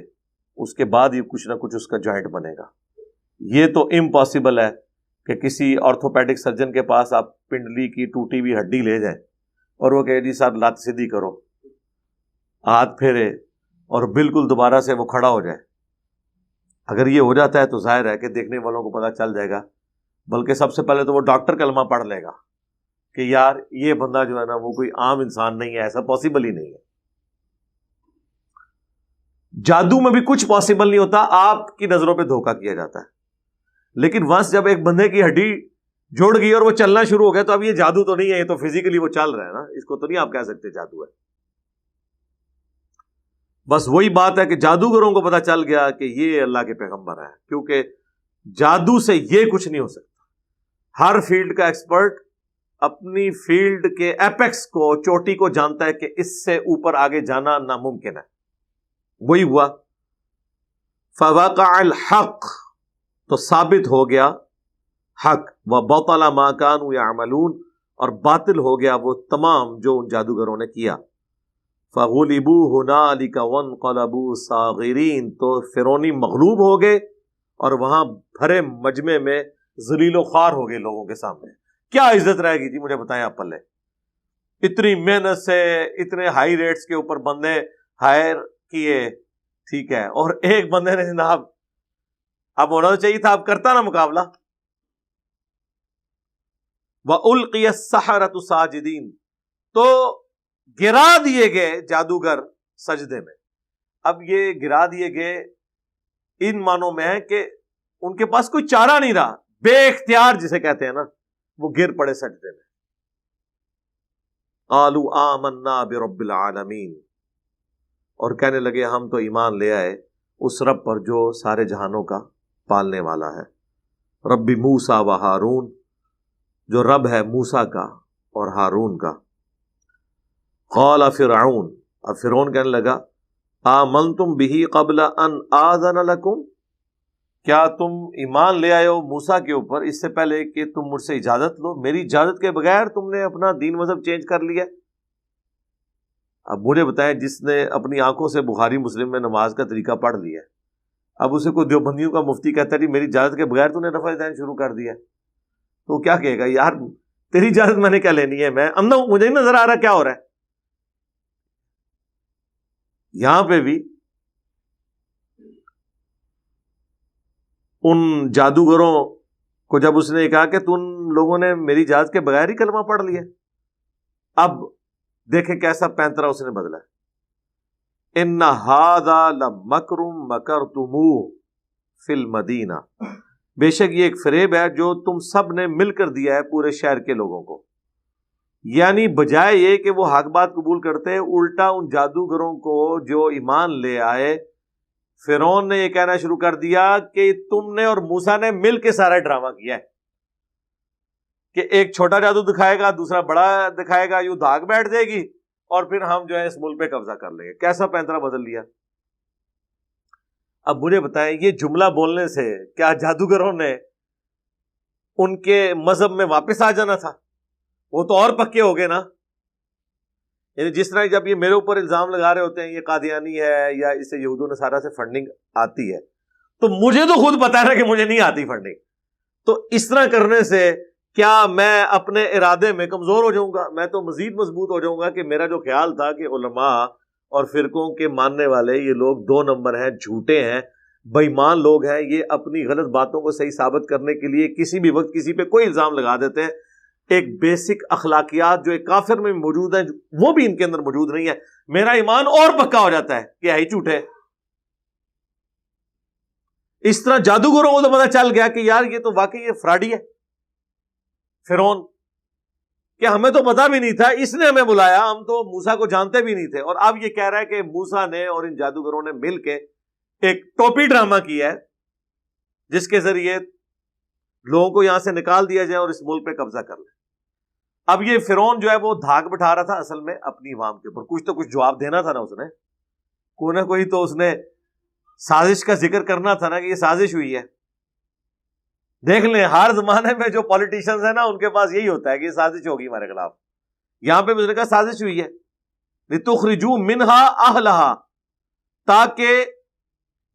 اس کے بعد ہی کچھ نہ کچھ اس کا جوائنٹ بنے گا. یہ تو امپاسبل ہے کہ کسی آرتھوپیڈک سرجن کے پاس آپ پنڈلی کی ٹوٹی ہوئی ہڈی لے جائیں اور وہ کہے جی صاحب لات سیدھی کرو، ہاتھ پھیرے اور بالکل دوبارہ سے وہ کھڑا ہو جائے. اگر یہ ہو جاتا ہے تو ظاہر ہے کہ دیکھنے والوں کو پتہ چل جائے گا، بلکہ سب سے پہلے تو وہ ڈاکٹر کلمہ پڑھ لے گا کہ یار یہ بندہ جو ہے نا وہ کوئی عام انسان نہیں ہے، ایسا پاسبل ہی نہیں ہے. جادو میں بھی کچھ پاسبل نہیں ہوتا، آپ کی نظروں پہ دھوکہ کیا جاتا ہے. لیکن ونس جب ایک بندے کی ہڈی جوڑ گئی اور وہ چلنا شروع ہو گیا تو اب یہ جادو تو نہیں ہے، یہ تو فزیکلی وہ چل رہا ہے نا، اس کو تو نہیں آپ کہہ سکتے جادو ہے. بس وہی بات ہے کہ جادوگروں کو پتا چل گیا کہ یہ اللہ کے پیغمبر ہیں، کیونکہ جادو سے یہ کچھ نہیں ہو سکتا. ہر فیلڈ کا ایکسپرٹ اپنی فیلڈ کے ایپیکس کو، چوٹی کو جانتا ہے کہ اس سے اوپر آگے جانا ناممکن ہے. وہی ہوا. فوقع الحق، تو ثابت ہو گیا حق، وبطل ما كانوا يعملون، اور باطل ہو گیا وہ تمام جو ان جادوگروں نے کیا. فغلبوا هنالك وانقلبوا صاغرین، تو فرعونی مغلوب ہو گئے اور وہاں بھرے مجمع میں ذلیل و خوار ہو گئے لوگوں کے سامنے. کیا عزت رہے گی جی مجھے بتائیں آپ پلے؟ اتنی محنت سے اتنے ہائی ریٹس کے اوپر بندے ہائر کیے، ٹھیک ہے، اور ایک بندے نے جناب اب ہونا تو چاہیے تھا، اب کرتا نا مقابلہ. وَأُلْقِيَ السَّحَرَةُ سَاجِدِينَ، تو گرا دیے گئے جادوگر سجدے میں. اب یہ گرا دیے گئے ان معنوں میں ہے کہ ان کے پاس کوئی چارہ نہیں رہا، بے اختیار جسے کہتے ہیں نا، وہ گر پڑے سجدے میں. قَالُوا آمَنَّا بِرَبِّ الْعَالَمِينَ، اور کہنے لگے ہم تو ایمان لے آئے اس رب پر جو سارے جہانوں کا پالنے والا ہے. رب موسیٰ و ہارون، جو رب ہے موسیٰ کا اور ہارون کا. قال فرعون، اب فرعون کہنے لگا آمنتم بہ قبل ان آذن لکم، کیا تم ایمان لے آئے ہو موسیٰ کے اوپر اس سے پہلے کہ تم مجھ سے اجازت لو؟ میری اجازت کے بغیر تم نے اپنا دین مذہب چینج کر لیا. اب مجھے بتائیں، جس نے اپنی آنکھوں سے بخاری مسلم میں نماز کا طریقہ پڑھ لیا، اب اسے کوئی دیوبندیوں کا مفتی کہتا ہے جی میری اجازت کے بغیر تو نے رفع دین شروع کر دیا، تو کیا کہے گا؟ یار تیری اجازت میں نے کیا لینی ہے، میں اندھا ہوں، مجھے نہیں نظر آ رہا کیا ہو رہا ہے. یہاں پہ بھی ان جادوگروں کو جب اس نے کہا کہ تم لوگوں نے میری اجازت کے بغیر ہی کلمہ پڑھ لیا، اب دیکھیں کیسا پینترا اس نے بدلا. ان ھذا لمکر مکرتموہ فی المدینہ، بے شک یہ ایک فریب ہے جو تم سب نے مل کر دیا ہے پورے شہر کے لوگوں کو. یعنی بجائے یہ کہ وہ حق بات قبول کرتے، الٹا ان جادوگروں کو جو ایمان لے آئے، فرعون نے یہ کہنا شروع کر دیا کہ تم نے اور موسیٰ نے مل کے سارا ڈرامہ کیا ہے کہ ایک چھوٹا جادو دکھائے گا، دوسرا بڑا دکھائے گا، یوں دھاگ بیٹھ جائے گی اور پھر ہم جو ہے اس ملک پہ قبضہ کر لیں گے. کیسا پینترا بدل لیا. اب مجھے بتائیں، یہ جملہ بولنے سے کیا جادوگروں نے ان کے مذہب میں واپس آ جانا تھا؟ وہ تو اور پکے ہو گئے نا. یعنی جس طرح جب یہ میرے اوپر الزام لگا رہے ہوتے ہیں یہ قادیانی ہے یا اس سے یہود و نصارہ سے فنڈنگ آتی ہے، تو مجھے تو خود پتا ہے کہ مجھے نہیں آتی فنڈنگ. تو اس طرح کرنے سے کیا میں اپنے ارادے میں کمزور ہو جاؤں گا؟ میں تو مزید مضبوط ہو جاؤں گا کہ میرا جو خیال تھا کہ علماء اور فرقوں کے ماننے والے یہ لوگ 2 نمبر ہیں، جھوٹے ہیں، بے ایمان لوگ ہیں، یہ اپنی غلط باتوں کو صحیح ثابت کرنے کے لیے کسی بھی وقت کسی پہ کوئی الزام لگا دیتے ہیں. ایک بیسک اخلاقیات جو ایک کافر میں موجود ہیں وہ بھی ان کے اندر موجود نہیں ہے. میرا ایمان اور پکا ہو جاتا ہے کہ ہے جھوٹے. اس طرح جادوگروں کو تو پتا چل گیا کہ یار یہ تو واقعی یہ فراڈی ہے فرعون، کہ ہمیں تو پتا بھی نہیں تھا، اس نے ہمیں بلایا، ہم تو موسیٰ کو جانتے بھی نہیں تھے. اور اب یہ کہہ رہا ہے کہ موسیٰ نے اور ان جادوگروں نے مل کے ایک ٹوپی ڈرامہ کیا ہے جس کے ذریعے لوگوں کو یہاں سے نکال دیا جائے اور اس ملک پہ قبضہ کر لیں. اب یہ فرعون جو ہے وہ دھاک بٹھا رہا تھا اصل میں اپنی عوام کے اوپر، کچھ تو کچھ جواب دینا تھا نا، اس نے کوئی نہ کوئی تو اس نے سازش کا ذکر کرنا تھا نا کہ یہ سازش ہوئی ہے. دیکھ لیں ہر زمانے میں جو پولیٹیشنز ہیں نا ان کے پاس یہی ہوتا ہے کہ یہ سازش ہوگی ہمارے خلاف. یہاں پہ اس نے کہا سازش ہوئی ہے لِتُخْرِجُوا مِنْهَا أَهْلَهَا، تاکہ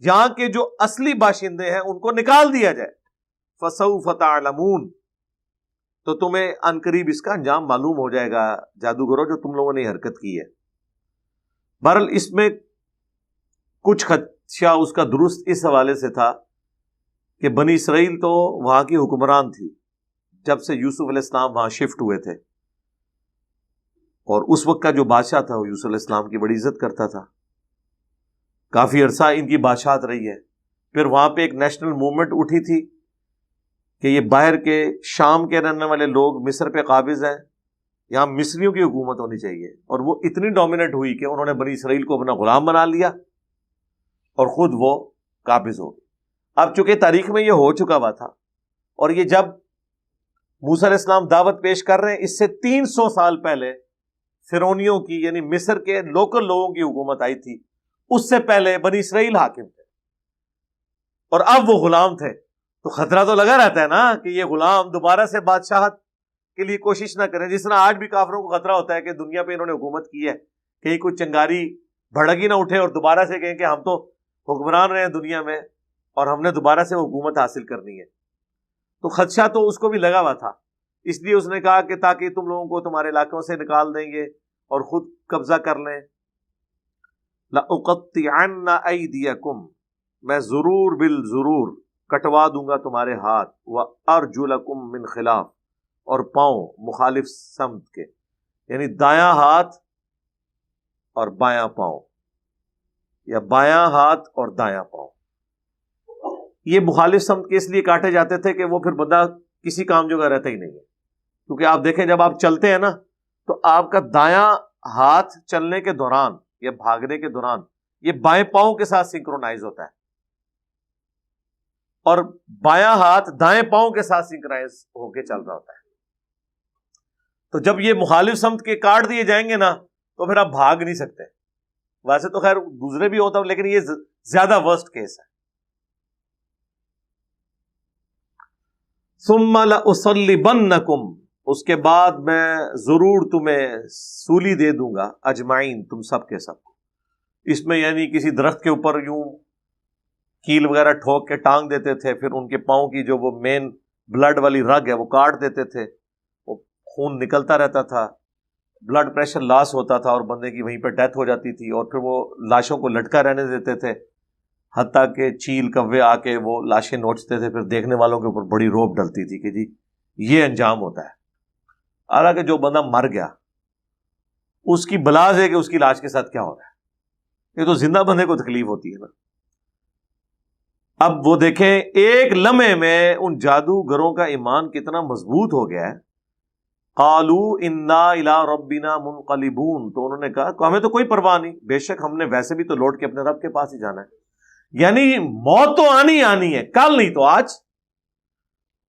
یہاں کے جو اصلی باشندے ہیں ان کو نکال دیا جائے. فَسَوْفَ تَعْلَمُونَ، تو تمہیں عنقریب اس کا انجام معلوم ہو جائے گا جادوگروں جو تم لوگوں نے حرکت کی ہے. بہرحال اس میں کچھ خدشہ اس کا درست اس حوالے سے تھا کہ بنی اسرائیل تو وہاں کی حکمران تھی جب سے یوسف علیہ السلام وہاں شفٹ ہوئے تھے، اور اس وقت کا جو بادشاہ تھا وہ یوسف علیہ السلام کی بڑی عزت کرتا تھا. کافی عرصہ ان کی بادشاہت رہی ہے. پھر وہاں پہ ایک نیشنل موومنٹ اٹھی تھی کہ یہ باہر کے شام کے رہنے والے لوگ مصر پہ قابض ہیں، یہاں مصریوں کی حکومت ہونی چاہیے. اور وہ اتنی ڈومیننٹ ہوئی کہ انہوں نے بنی اسرائیل کو اپنا غلام بنا لیا اور خود وہ قابض ہو گئے. اب چونکہ تاریخ میں یہ ہو چکا ہوا تھا، اور یہ جب موسیٰ علیہ السلام دعوت پیش کر رہے ہیں، اس سے 300 سال پہلے فرعونیوں کی یعنی مصر کے لوکل لوگوں کی حکومت آئی تھی. اس سے پہلے بنی اسرائیل حاکم تھے اور اب وہ غلام تھے. تو خطرہ تو لگا رہتا ہے نا کہ یہ غلام دوبارہ سے بادشاہت کے لیے کوشش نہ کریں. جس طرح آج بھی کافروں کو خطرہ ہوتا ہے کہ دنیا پہ انہوں نے حکومت کی ہے، کہیں کوئی چنگاری بھڑک ہی نہ اٹھے اور دوبارہ سے کہیں کہ ہم تو حکمران رہے ہیں دنیا میں اور ہم نے دوبارہ سے حکومت حاصل کرنی ہے. تو خدشہ تو اس کو بھی لگا ہوا تھا، اس لیے اس نے کہا کہ تاکہ تم لوگوں کو تمہارے علاقوں سے نکال دیں گے اور خود قبضہ کر لیں. لَأُقَطِّعَنَّ أَيْدِيَكُمْ، میں ضرور بالضرور کٹوا دوں گا تمہارے ہاتھ، وَأَرْجُلَكُمْ مِنْ خِلَافٍ، اور پاؤں مخالف سمت کے، یعنی دایاں ہاتھ اور بایاں پاؤں، یا بایاں ہاتھ اور دایاں پاؤں. یہ مخالف سمت کے اس لیے کاٹے جاتے تھے کہ وہ پھر بندہ کسی کام جگہ رہتا ہی نہیں ہے. کیونکہ آپ دیکھیں جب آپ چلتے ہیں نا تو آپ کا دایاں ہاتھ چلنے کے دوران یا بھاگنے کے دوران یہ بائیں پاؤں کے ساتھ سنکرونائز ہوتا ہے. اور بایاں ہاتھ دائیں پاؤں کے ساتھ سنکرائز ہو کے چل رہا ہوتا ہے. تو جب یہ مخالف سمت کے کاٹ دیے جائیں گے نا تو پھر آپ بھاگ نہیں سکتے. ویسے تو خیر دوسرے بھی ہوتا ہے لیکن یہ زیادہ ورسٹ کیس ہے. ثم لأصلبنکم، اس کے بعد میں ضرور تمہیں سولی دے دوں گا، اجمعین، تم سب کے سب کو. اس میں یعنی کسی درخت کے اوپر یوں کیل وغیرہ ٹھوک کے ٹانگ دیتے تھے، پھر ان کے پاؤں کی جو وہ مین بلڈ والی رگ ہے وہ کاٹ دیتے تھے، وہ خون نکلتا رہتا تھا، بلڈ پریشر لاس ہوتا تھا اور بندے کی وہیں پہ ڈیتھ ہو جاتی تھی. اور پھر وہ لاشوں کو لٹکا رہنے دیتے تھے حتیٰ کہ چیل کوے آ کے وہ لاشیں نوچتے تھے. پھر دیکھنے والوں کے اوپر بڑی روب ڈلتی تھی کہ جی یہ انجام ہوتا ہے. حالانکہ جو بندہ مر گیا اس کی بلاز ہے کہ اس کی لاش کے ساتھ کیا ہو رہا ہے، یہ تو زندہ بندے کو تکلیف ہوتی ہے نا. اب وہ دیکھیں ایک لمحے میں ان جادوگروں کا ایمان کتنا مضبوط ہو گیا ہے. قالوا انا الی ربنا منقلبون، تو انہوں نے کہا کہ ہمیں تو کوئی پرواہ نہیں، بے شک ہم نے ویسے بھی تو لوٹ کے اپنے رب کے پاس ہی جانا ہے. یعنی موت تو آنی ہے، کل نہیں تو آج،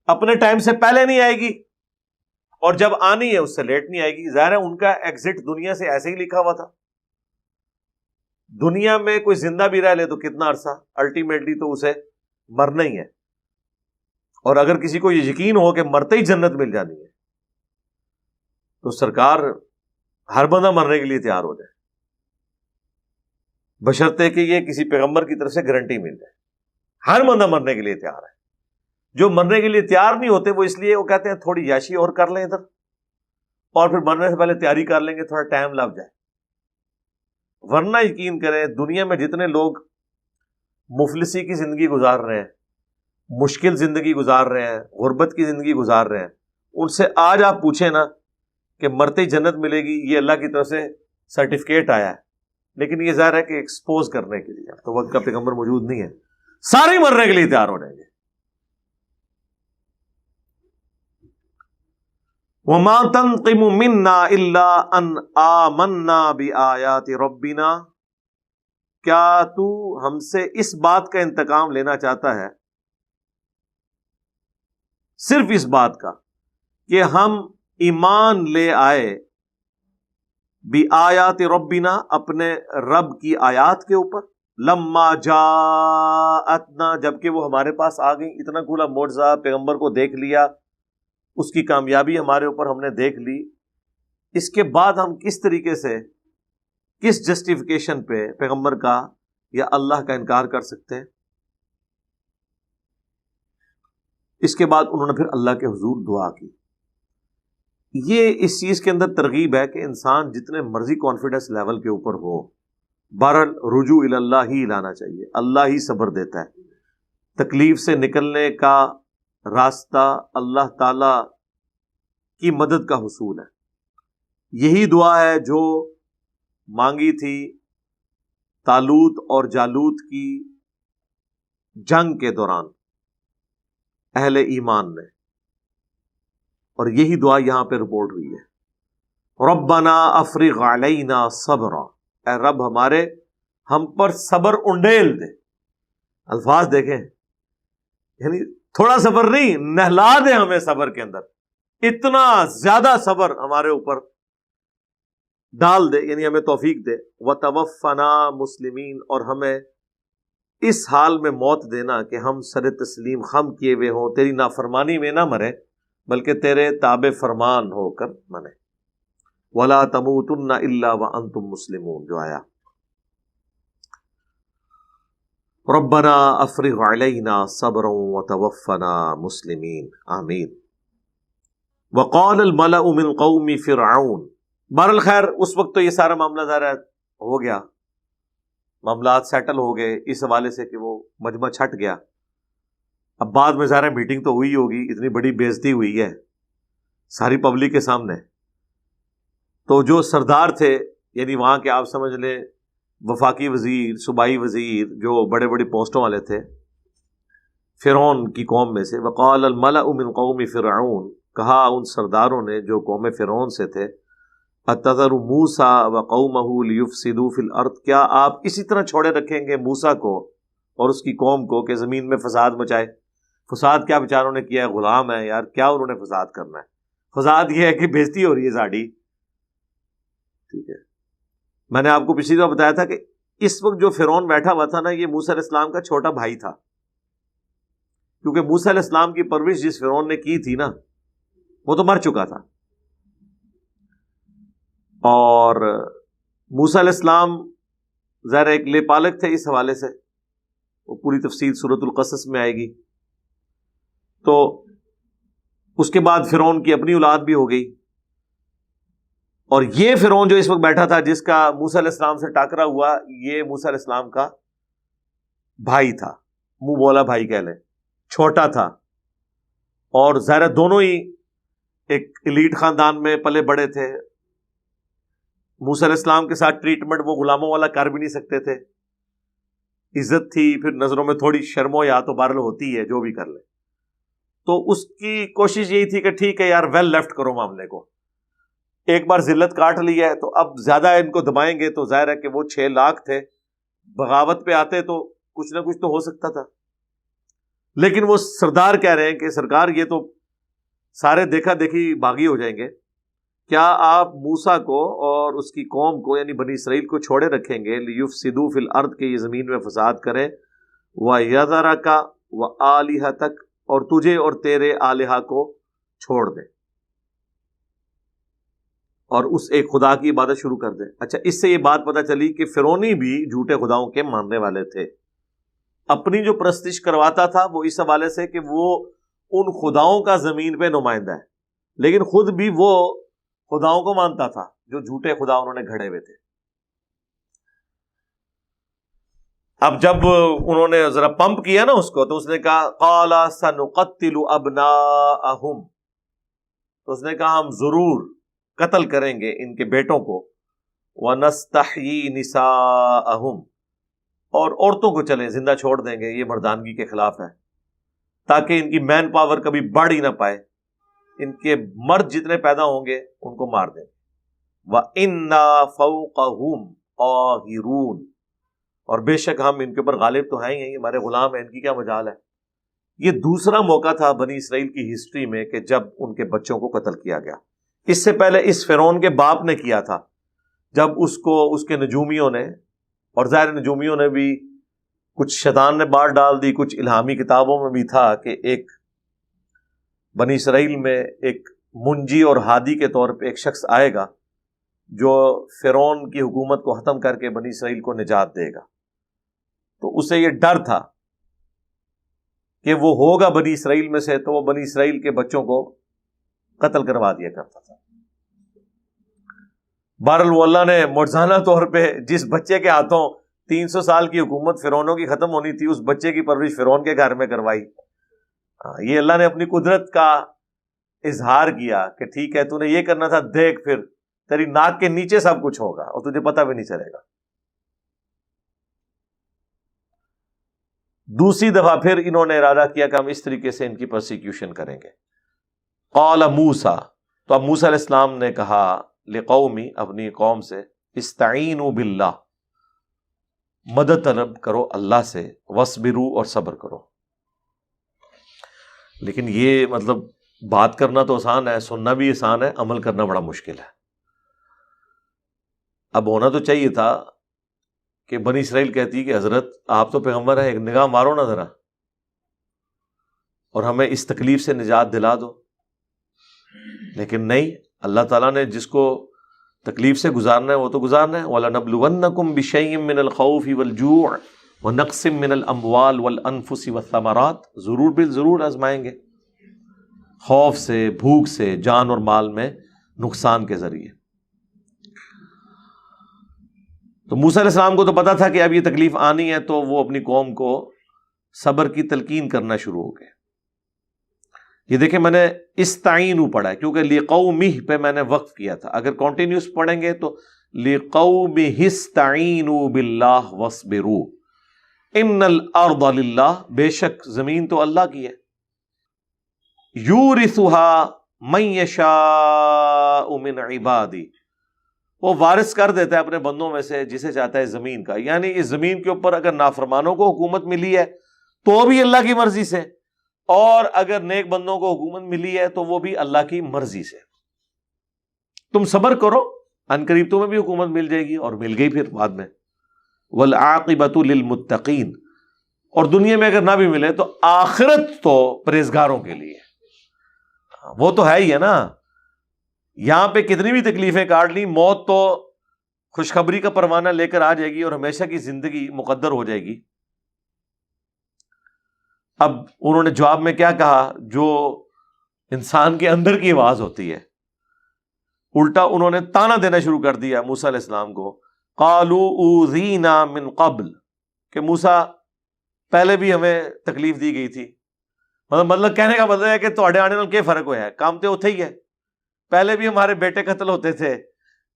اپنے ٹائم سے پہلے نہیں آئے گی، اور جب آنی ہے اس سے لیٹ نہیں آئے گی. ظاہر ہے ان کا ایگزٹ دنیا سے ایسے ہی لکھا ہوا تھا. دنیا میں کوئی زندہ بھی رہ لے تو کتنا عرصہ، الٹیمیٹلی تو اسے مرنا ہی ہے. اور اگر کسی کو یہ یقین ہو کہ مرتے ہی جنت مل جانی ہے تو سرکار ہر بندہ مرنے کے لیے تیار ہو جائے، بشرطے کہ یہ کسی پیغمبر کی طرف سے گارنٹی مل جائے. ہر بندہ مرنے کے لیے تیار ہے. جو مرنے کے لیے تیار نہیں ہوتے وہ اس لیے وہ کہتے ہیں تھوڑی یاشی اور کر لیں ادھر، اور پھر مرنے سے پہلے تیاری کر لیں گے تھوڑا ٹائم لگ جائے. ورنہ یقین کریں دنیا میں جتنے لوگ مفلسی کی زندگی گزار رہے ہیں، مشکل زندگی گزار رہے ہیں، غربت کی زندگی گزار رہے ہیں، ان سے آج آپ پوچھیں نا کہ مرتے ہی جنت ملے گی، یہ اللہ کی طرف سے سرٹیفکیٹ آیا ہے، لیکن یہ ظاہر ہے کہ ایکسپوز کرنے کے لیے تو وقت کا پیغمبر موجود نہیں ہے، سارے ہی مرنے کے لیے تیار ہو جائیں گے. وَمَا تَنْقِمُ مِنَّا إِلَّا أَنْ آمَنَّا بِآيَاتِ رَبِّنَا، کیا تو ہم سے اس بات کا انتقام لینا چاہتا ہے، صرف اس بات کا کہ ہم ایمان لے آئے بِآيَاتِ رَبِّنَا، اپنے رب کی آیات کے اوپر، لَمَّا جَاءَتْنَا، جبکہ وہ ہمارے پاس آ گئی. اتنا کھلا معجزہ پیغمبر کو دیکھ لیا، اس کی کامیابی ہمارے اوپر ہم نے دیکھ لی، اس کے بعد ہم کس طریقے سے، کس جسٹیفیکیشن پہ پیغمبر کا یا اللہ کا انکار کر سکتے ہیں. اس کے بعد انہوں نے پھر اللہ کے حضور دعا کی. یہ اس چیز کے اندر ترغیب ہے کہ انسان جتنے مرضی کانفیڈنس لیول کے اوپر ہو، بہرحال رجوع الی اللہ ہی لانا چاہیے. اللہ ہی صبر دیتا ہے. تکلیف سے نکلنے کا راستہ اللہ تعالی کی مدد کا حصول ہے. یہی دعا ہے جو مانگی تھی طالوت اور جالوت کی جنگ کے دوران اہل ایمان نے، اور یہی دعا یہاں پہ رپورٹ ہوئی ہے. ربنا افرغ علینا صبرا، اے رب ہمارے ہم پر صبر انڈیل دے. الفاظ دیکھیں، یعنی تھوڑا صبر نہیں، نہلا دے ہمیں صبر کے اندر، اتنا زیادہ صبر ہمارے اوپر ڈال دے، یعنی ہمیں توفیق دے. وتوفنا مسلمین، اور ہمیں اس حال میں موت دینا کہ ہم سر تسلیم خم کیے ہوئے ہوں، تیری نافرمانی میں نہ مرے بلکہ تیرے تابع فرمان ہو کر مرے. ولا تموتن الا وانتم مسلمون، جو آیا ربنا افرغ علینا صبرا وتوفنا مسلمین، آمین. وقال الملأ من قوم فرعون، بہرحال خیر اس وقت تو یہ سارا معاملہ ظاہر ہو گیا، معاملات سیٹل ہو گئے اس حوالے سے کہ وہ مجمع چھٹ گیا. اب بعد میں ظاہر میٹنگ تو ہوئی ہوگی، اتنی بڑی بےعزتی ہوئی ہے ساری پبلک کے سامنے. تو جو سردار تھے، یعنی وہاں کے آپ سمجھ لیں وفاقی وزیر، صوبائی وزیر، جو بڑے بڑے پوسٹوں والے تھے فرعون کی قوم میں سے، وقال الملأ من قوم فرعون، کہا ان سرداروں نے جو قوم فرعون سے تھے، اتذر موسیٰ وقومہ لیفسدوا فی الارض، کیا آپ اسی طرح چھوڑے رکھیں گے موسیٰ کو اور اس کی قوم کو کہ زمین میں فساد مچائے؟ فساد کیا بیچاروں نے کیا ہے، غلام ہے یار، کیا انہوں نے فساد کرنا ہے؟ فساد یہ ہے کہ بےزتی ہو رہی ہے ساڑھی. ٹھیک ہے، میں نے آپ کو پچھلی دفعہ بتایا تھا کہ اس وقت جو فرعون بیٹھا ہوا تھا نا، یہ موسیٰ علیہ السلام کا چھوٹا بھائی تھا، کیونکہ موسیٰ علیہ السلام کی پرورش جس فرعون نے کی تھی نا، وہ تو مر چکا تھا. اور موسیٰ علیہ السلام ظاہر ایک لے پالک تھے، اس حوالے سے وہ پوری تفصیل سورۃ القصص میں آئے گی. تو اس کے بعد فرعون کی اپنی اولاد بھی ہو گئی، اور یہ فرعون جو اس وقت بیٹھا تھا، جس کا موسیٰ علیہ السلام سے ٹاکرا ہوا، یہ موسیٰ علیہ السلام کا بھائی تھا، منہ بولا بھائی کہہ لیں، چھوٹا تھا. اور ظاہر دونوں ہی ایک ایلیٹ خاندان میں پلے بڑے تھے. موسیٰ علیہ السلام کے ساتھ ٹریٹمنٹ وہ غلاموں والا کر بھی نہیں سکتے تھے، عزت تھی، پھر نظروں میں تھوڑی شرم و یا تو بارل ہوتی ہے جو بھی کر لے. تو اس کی کوشش یہی تھی کہ ٹھیک ہے یار، ویل لیفٹ کرو معاملے کو، ایک بار ذلت کاٹ لی ہے تو اب زیادہ ان کو دبائیں گے تو ظاہر ہے کہ وہ 6 لاکھ تھے، بغاوت پہ آتے تو کچھ نہ کچھ تو ہو سکتا تھا. لیکن وہ سردار کہہ رہے ہیں کہ سرکار یہ تو سارے دیکھا دیکھی باغی ہو جائیں گے، کیا آپ موسیٰ کو اور اس کی قوم کو یعنی بنی اسرائیل کو چھوڑے رکھیں گے؟ لیفسدوا فی الارض، کہ یہ زمین میں فساد کریں، ویذرک وآلہتک، اور تجھے اور تیرے آلہہ کو چھوڑ دیں اور اس ایک خدا کی عبادت شروع کر دیں. اچھا، اس سے یہ بات پتہ چلی کہ فرعونی بھی جھوٹے خداؤں کے ماننے والے تھے. اپنی جو پرستش کرواتا تھا وہ اس حوالے سے کہ وہ ان خداؤں کا زمین پہ نمائندہ ہے، لیکن خود بھی وہ خداؤں کو مانتا تھا جو جھوٹے خدا انہوں نے گھڑے ہوئے تھے. اب جب انہوں نے ذرا پمپ کیا نا اس کو، تو اس نے کہا قال سنقتل ابناءہم، تو اس نے کہا ہم ضرور قتل کریں گے ان کے بیٹوں کو، وَنَسْتَحْيِي نِسَاءَهُمْ، اور عورتوں کو چلیں زندہ چھوڑ دیں گے، یہ مردانگی کے خلاف ہے، تاکہ ان کی مین پاور کبھی بڑھ ہی نہ پائے، ان کے مرد جتنے پیدا ہوں گے ان کو مار دیں. وَإِنَّا فَوْقَهُمْ قَاهِرُونَ، اور بے شک ہم ان کے اوپر غالب تو ہیں ہی، ہمارے غلام ہیں، ان کی کیا مجال ہے. یہ دوسرا موقع تھا بنی اسرائیل کی ہسٹری میں کہ جب ان کے بچوں کو قتل کیا گیا. اس سے پہلے اس فرعون کے باپ نے کیا تھا، جب اس کو اس کے نجومیوں نے، اور ظاہر نجومیوں نے بھی کچھ شیطان نے بات ڈال دی، کچھ الہامی کتابوں میں بھی تھا کہ ایک بنی اسرائیل میں ایک منجی اور ہادی کے طور پہ ایک شخص آئے گا جو فرعون کی حکومت کو ختم کر کے بنی اسرائیل کو نجات دے گا. تو اسے یہ ڈر تھا کہ وہ ہوگا بنی اسرائیل میں سے، تو وہ بنی اسرائیل کے بچوں کو قتل کروا دیا کرتا تھا. بہرحال وہ اللہ نے معجزانہ طور پہ جس بچے کے ہاتھوں 300 سال کی حکومت فرعونوں کی ختم ہونی تھی، اس بچے کی پرورش فرعون کے گھر میں کروائی. یہ اللہ نے اپنی قدرت کا اظہار کیا کہ ٹھیک ہے تو نے یہ کرنا تھا، دیکھ پھر تیری ناک کے نیچے سب کچھ ہوگا اور تجھے پتہ بھی نہیں چلے گا. دوسری دفعہ پھر انہوں نے ارادہ کیا کہ ہم اس طریقے سے ان کی پرسیکیوشن کریں گے. قال موسیٰ، تو اب موسیٰ علیہ السلام نے کہا لقومی، اپنی قوم سے، استعینوا باللہ، مدد طلب کرو اللہ سے، واصبروا، اور صبر کرو. لیکن یہ مطلب بات کرنا تو آسان ہے، سننا بھی آسان ہے، عمل کرنا بڑا مشکل ہے. اب ہونا تو چاہیے تھا کہ بنی اسرائیل کہتی کہ حضرت آپ تو پیغمبر ہیں، ایک نگاہ مارو نا ذرا اور ہمیں اس تکلیف سے نجات دلا دو. لیکن نہیں، اللہ تعالیٰ نے جس کو تکلیف سے گزارنا ہے وہ تو گزارنا ہے. وَلَنَبْلُوَنَّكُمْ بِشَيْءٍ مِّنَ الْخَوْفِ وَالْجُوعِ وَنَقْصٍ مِّنَ الْأَمْوَالِ وَالْأَنفُسِ وَالثَّمَرَاتِ، ضرور بالضرور آزمائیں گے، خوف سے، بھوک سے، جان اور مال میں نقصان کے ذریعے. تو موسیٰ علیہ السلام کو تو پتا تھا کہ اب یہ تکلیف آنی ہے، تو وہ اپنی قوم کو صبر کی تلقین کرنا شروع ہو گئے. یہ دیکھیں میں نے استعینوا پڑھا ہے کیونکہ لقومہ پہ میں نے وقف کیا تھا. اگر کنٹینیوس پڑھیں گے تو لقومہ استعینوا باللہ واصبروا ان الارض للہ، بے شک زمین تو اللہ کی ہے، یورثها من یشاء من عبادی، وہ وارث کر دیتا ہے اپنے بندوں میں سے جسے چاہتا ہے زمین کا. یعنی اس زمین کے اوپر اگر نافرمانوں کو حکومت ملی ہے تو بھی اللہ کی مرضی سے، اور اگر نیک بندوں کو حکومت ملی ہے تو وہ بھی اللہ کی مرضی سے. تم صبر کرو، ان قریب تمہیں بھی حکومت مل جائے گی، اور مل گئی پھر بعد میں. والعاقبۃ للمتقین، اور دنیا میں اگر نہ بھی ملے تو آخرت تو پرہیزگاروں کے لیے. وہ تو ہے ہی ہے نا، یہاں پہ کتنی بھی تکلیفیں کاٹ لی، موت تو خوشخبری کا پروانہ لے کر آ جائے گی اور ہمیشہ کی زندگی مقدر ہو جائے گی. اب انہوں نے جواب میں کیا کہا جو انسان کے اندر کی آواز ہوتی ہے؟ الٹا انہوں نے تانا دینا شروع کر دیا موسیٰ علیہ السلام کو. قالوا اوذینا من قبل، کہ موسیٰ پہلے بھی ہمیں تکلیف دی گئی تھی. مطلب کہنے کا مطلب ہے کہ تواڈے آنے نال کیا فرق ہوا ہے، کام تو اتھے ہی ہے. پہلے بھی ہمارے بیٹے قتل ہوتے تھے،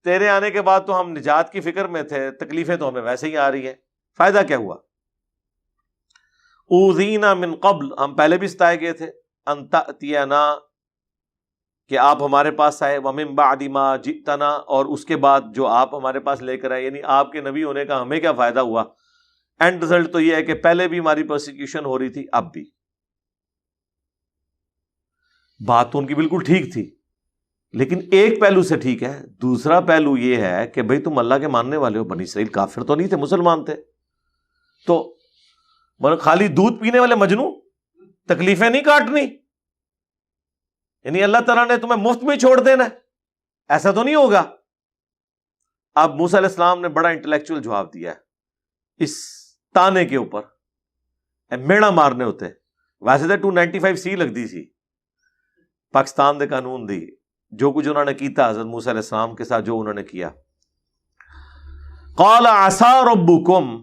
تیرے آنے کے بعد تو ہم نجات کی فکر میں تھے، تکلیفیں تو ہمیں ویسے ہی آ رہی ہیں، فائدہ کیا ہوا؟ اوذینا من قبل، ہم پہلے بھی ستائے گئے تھے. ان تأتینا، کہ آپ ہمارے پاس آئے. ومن بعد ما جئتنا، اور اس کے بعد جو آپ ہمارے پاس لے کر آئے. یعنی آپ کے نبی ہونے کا ہمیں کیا فائدہ ہوا؟ اینڈ رزلٹ تو یہ ہے کہ پہلے بھی ہماری پرسیکیوشن ہو رہی تھی، اب بھی. بات تو ان کی بالکل ٹھیک تھی، لیکن ایک پہلو سے ٹھیک ہے. دوسرا پہلو یہ ہے کہ بھئی تم اللہ کے ماننے والے ہو، بنی اسرائیل کافر تو نہیں تھے، مسلمان تھے. تو خالی دودھ پینے والے مجنو تکلیفیں نہیں کاٹنی؟ یعنی اللہ تعالیٰ نے تمہیں مفت میں چھوڑ دینا ہے؟ ایسا تو نہیں ہوگا. اب موسیٰ علیہ السلام نے بڑا انٹلیکچوئل جواب دیا ہے اس تانے کے اوپر. میڑا مارنے ہوتے ویسے تو 295C لگتی سی پاکستان دے قانون دی، جو کچھ انہوں نے کیتا حضرت موسیٰ علیہ السلام کے ساتھ جو انہوں نے کیا. قال عسى ربكم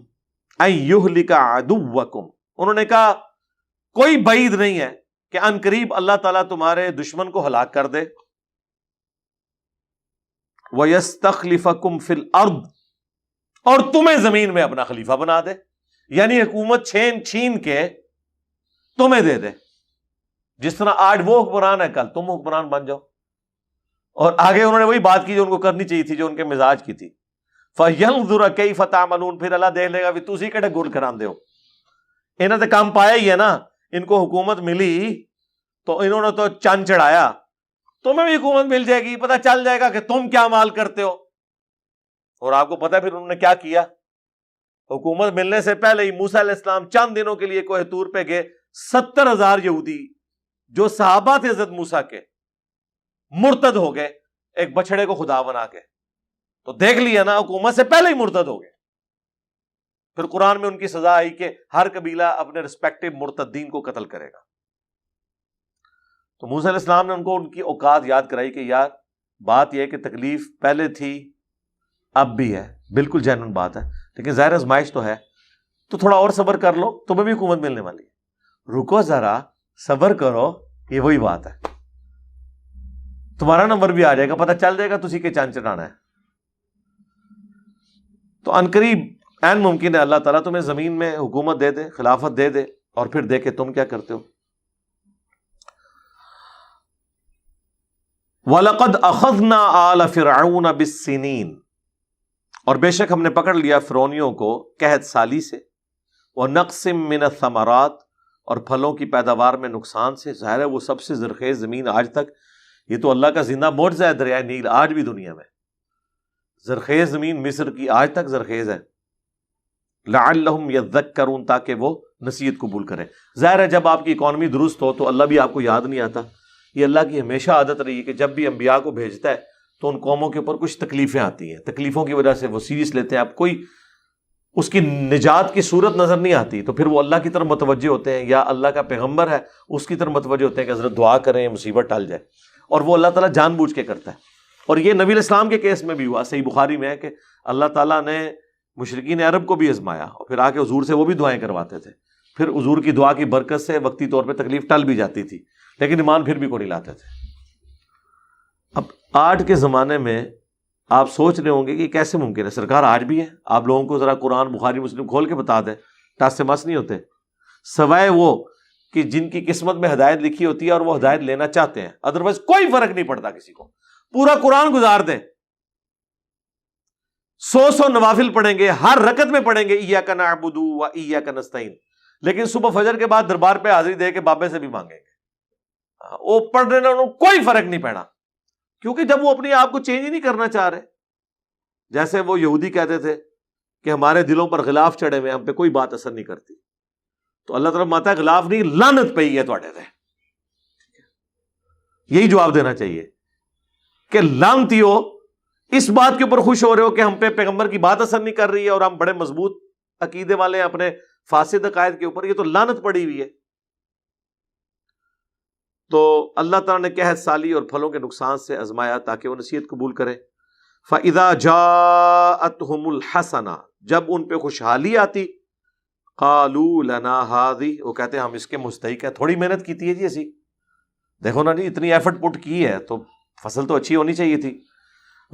ان يهلك عدوكم، انہوں نے کہا کوئی بعید نہیں ہے کہ ان قریب اللہ تعالیٰ تمہارے دشمن کو ہلاک کر دے. وَيَسْتَخْلِفَكُمْ فِي الْأَرْضِ، اور تمہیں زمین میں اپنا خلیفہ بنا دے. یعنی حکومت چھین کے تمہیں دے دے. جس طرح آج وہ حکمران ہے کل تم حکمران بن جاؤ. اور آگے انہوں نے وہی بات کی جو ان کو کرنی چاہیے تھی، جو ان کے مزاج کی تھی. فَيَنْظُرَ كَيْفَ تَعْمَلُونَ، پھر اللہ دیکھ لے گا بھی تسی کہڑے گول کران دے ہو. انہوں نے کام پایا ہی ہے نا، ان کو حکومت ملی تو انہوں نے تو چند چڑھایا. تمہیں بھی حکومت مل جائے گی، پتہ چل جائے گا کہ تم کیا مال کرتے ہو. اور آپ کو پتہ ہے پھر انہوں نے کیا کیا؟ حکومت ملنے سے پہلے ہی موسیٰ علیہ السلام چند دنوں کے لیے کوہ طور پہ گئے. 70,000 یہودی جو صحابہ تھے حضرت موسیٰ کے، مرتد ہو گئے ایک بچڑے کو خدا بنا کے. تو دیکھ لیا نا، حکومت سے پہلے ہی مرتد ہو گئے. پھر قرآن میں ان کی سزا آئی کہ ہر قبیلہ اپنے رسپیکٹو مرتدین کو قتل کرے گا. تو موسیٰ علیہ السلام نے ان کو ان کی اوقات یاد کرائی کہ یار بات یہ ہے کہ تکلیف پہلے تھی اب بھی ہے، بالکل جینوئن بات ہے، لیکن ظاہر آزمائش تو ہے، تو تھوڑا اور صبر کر لو، تمہیں بھی حکومت ملنے والی ہے. رکو ذرا، صبر کرو. یہ وہی بات ہے، تمہارا نمبر بھی آ جائے گا، پتہ چل جائے گا تسی کے چاند چڑھانا ہے. تو عنقریب عین ممکن ہے اللہ تعالیٰ تمہیں زمین میں حکومت دے دے، خلافت دے دے، اور پھر دیکھے تم کیا کرتے ہو. وَلَقَدْ أَخَذْنَا آلَ فِرْعَوْنَ بِالسِّنِينَ، اور بے شک ہم نے پکڑ لیا فرعونیوں کو قحط سالی سے. وَنَقْصٍ مِّنَ الثَّمَرَاتِ، اور پھلوں کی پیداوار میں نقصان سے. ظاہر ہے وہ سب سے زرخیز زمین آج تک، یہ تو اللہ کا زندہ معجزہ ہے دریائے نیل، آج بھی دنیا میں زرخیز زمین مصر کی آج تک زرخیز ہے. لعلہم یذکرون، تاکہ وہ نصیحت قبول کریں. ظاہر ہے جب آپ کی اکانومی درست ہو تو اللہ بھی آپ کو یاد نہیں آتا. یہ اللہ کی ہمیشہ عادت رہی ہے کہ جب بھی انبیاء کو بھیجتا ہے تو ان قوموں کے اوپر کچھ تکلیفیں آتی ہیں، تکلیفوں کی وجہ سے وہ سیریس لیتے ہیں. اب کوئی اس کی نجات کی صورت نظر نہیں آتی تو پھر وہ اللہ کی طرف متوجہ ہوتے ہیں، یا اللہ کا پیغمبر ہے اس کی طرف متوجہ ہوتے ہیں کہ حضرت دعا کریں مصیبت ٹل جائے. اور وہ اللہ تعالیٰ جان بوجھ کے کرتا ہے. اور یہ نبی علیہ السلام کے کیس میں بھی ہوا. صحیح بخاری میں ہے کہ اللہ تعالیٰ نے مشرکین عرب کو بھی آزمایا اور پھر آ کے حضور سے وہ بھی دعائیں کرواتے تھے. پھر حضور کی دعا کی برکت سے وقتی طور پہ تکلیف ٹل بھی جاتی تھی، لیکن ایمان پھر بھی کو نہیں لاتے تھے. اب آج کے زمانے میں آپ سوچ رہے ہوں گے کہ کیسے ممکن ہے؟ سرکار آج بھی ہے. آپ لوگوں کو ذرا قرآن بخاری مسلم کھول کے بتا دیں، ٹاس سے مس نہیں ہوتے، سوائے وہ کہ جن کی قسمت میں ہدایت لکھی ہوتی ہے اور وہ ہدایت لینا چاہتے ہیں. ادروائز کوئی فرق نہیں پڑتا کسی کو. پورا قرآن گزار دیں، 100 نوافل پڑھیں گے، ہر رکعت میں پڑھیں گے ایاک نعبد و ایاک نستعین. لیکن صبح فجر کے بعد دربار پہ حاضری دے کے بابے سے بھی مانگیں گے، وہ پڑھنے میں انہوں کوئی فرق نہیں پڑا، کیونکہ جب وہ اپنے آپ کو چینج ہی نہیں کرنا چاہ رہے. جیسے وہ یہودی کہتے تھے کہ ہمارے دلوں پر غلاف چڑھے ہوئے، ہم پہ کوئی بات اثر نہیں کرتی، تو اللہ تعالیٰ ماتا ہے غلاف نہیں، لعنت پئی ہے تواڈے تے. یہی جواب دینا چاہیے کہ لعنتیو، اس بات کے اوپر خوش ہو رہے ہو کہ ہم پہ پیغمبر کی بات اثر نہیں کر رہی ہے اور ہم بڑے مضبوط عقیدے والے ہیں اپنے فاسد عقائد کے اوپر، یہ تو لعنت پڑی ہوئی ہے. تو اللہ تعالیٰ نے قحط سالی اور پھلوں کے نقصان سے آزمایا تاکہ وہ نصیحت قبول کرے. فَإِذَا جَاءَتْهُمُ الْحَسَنَةُ، جب ان پہ خوشحالی آتی، قَالُوا لَنَا هَذِهِ، وہ کہتے ہیں ہم اس کے مستحق ہیں، تھوڑی محنت کی تھی جی اسی، دیکھو نا جی اتنی ایفرٹ پٹ کی ہے تو فصل تو اچھی ہونی چاہیے تھی.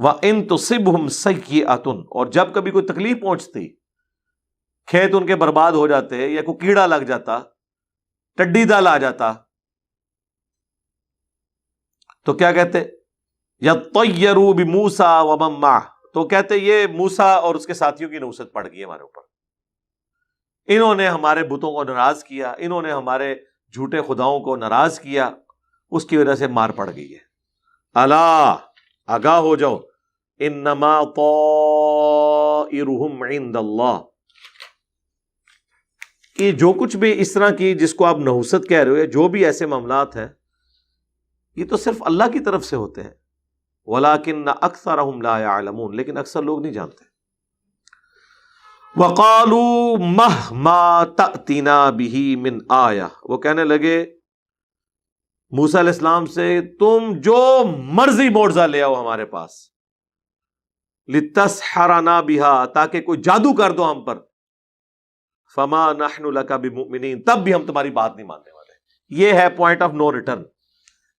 وَإِن تُصِبْهُمْ سَيِّئَةٌ، اور جب کبھی کوئی تکلیف پہنچتی، کھیت ان کے برباد ہو جاتے یا کوئی کیڑا لگ جاتا، ٹڈی دل آ جاتا، تو کیا کہتے؟ یطیروا بموسیٰ ومن معہ، تو کہتے یہ موسیٰ اور اس کے ساتھیوں کی نحوست پڑ گئی ہمارے اوپر، انہوں نے ہمارے بتوں کو ناراض کیا، انہوں نے ہمارے جھوٹے خداؤں کو ناراض کیا، اس کی وجہ سے مار پڑ گئی ہے. الا، آگاہ ہو جاؤ، انما طائرہم عند اللہ، کہ جو کچھ بھی اس طرح کی جس کو آپ نحوست کہہ رہے ہو، جو بھی ایسے معاملات ہیں یہ تو صرف اللہ کی طرف سے ہوتے ہیں. وَلَٰكِنَّ أَكْثَرَهُمْ لَا يَعْلَمُونَ، لیکن اکثر لوگ نہیں جانتے. وَقَالُوا مَهْمَا تَأْتِنَا بِهِ مِنْ آیَةٍ، وہ کہنے لگے موسیٰ علیہ السلام سے تم جو مرضی معجزہ لے آؤ ہمارے پاس، لِتَسْحَرَنَا بِهَا، تاکہ کوئی جادو کر دو ہم پر، فَمَا نَحْنُ لَكَ بِمُؤْمِنِينَ، تب بھی ہم تمہاری بات نہیں ماننے والے. یہ ہے پوائنٹ آف نو ریٹرن.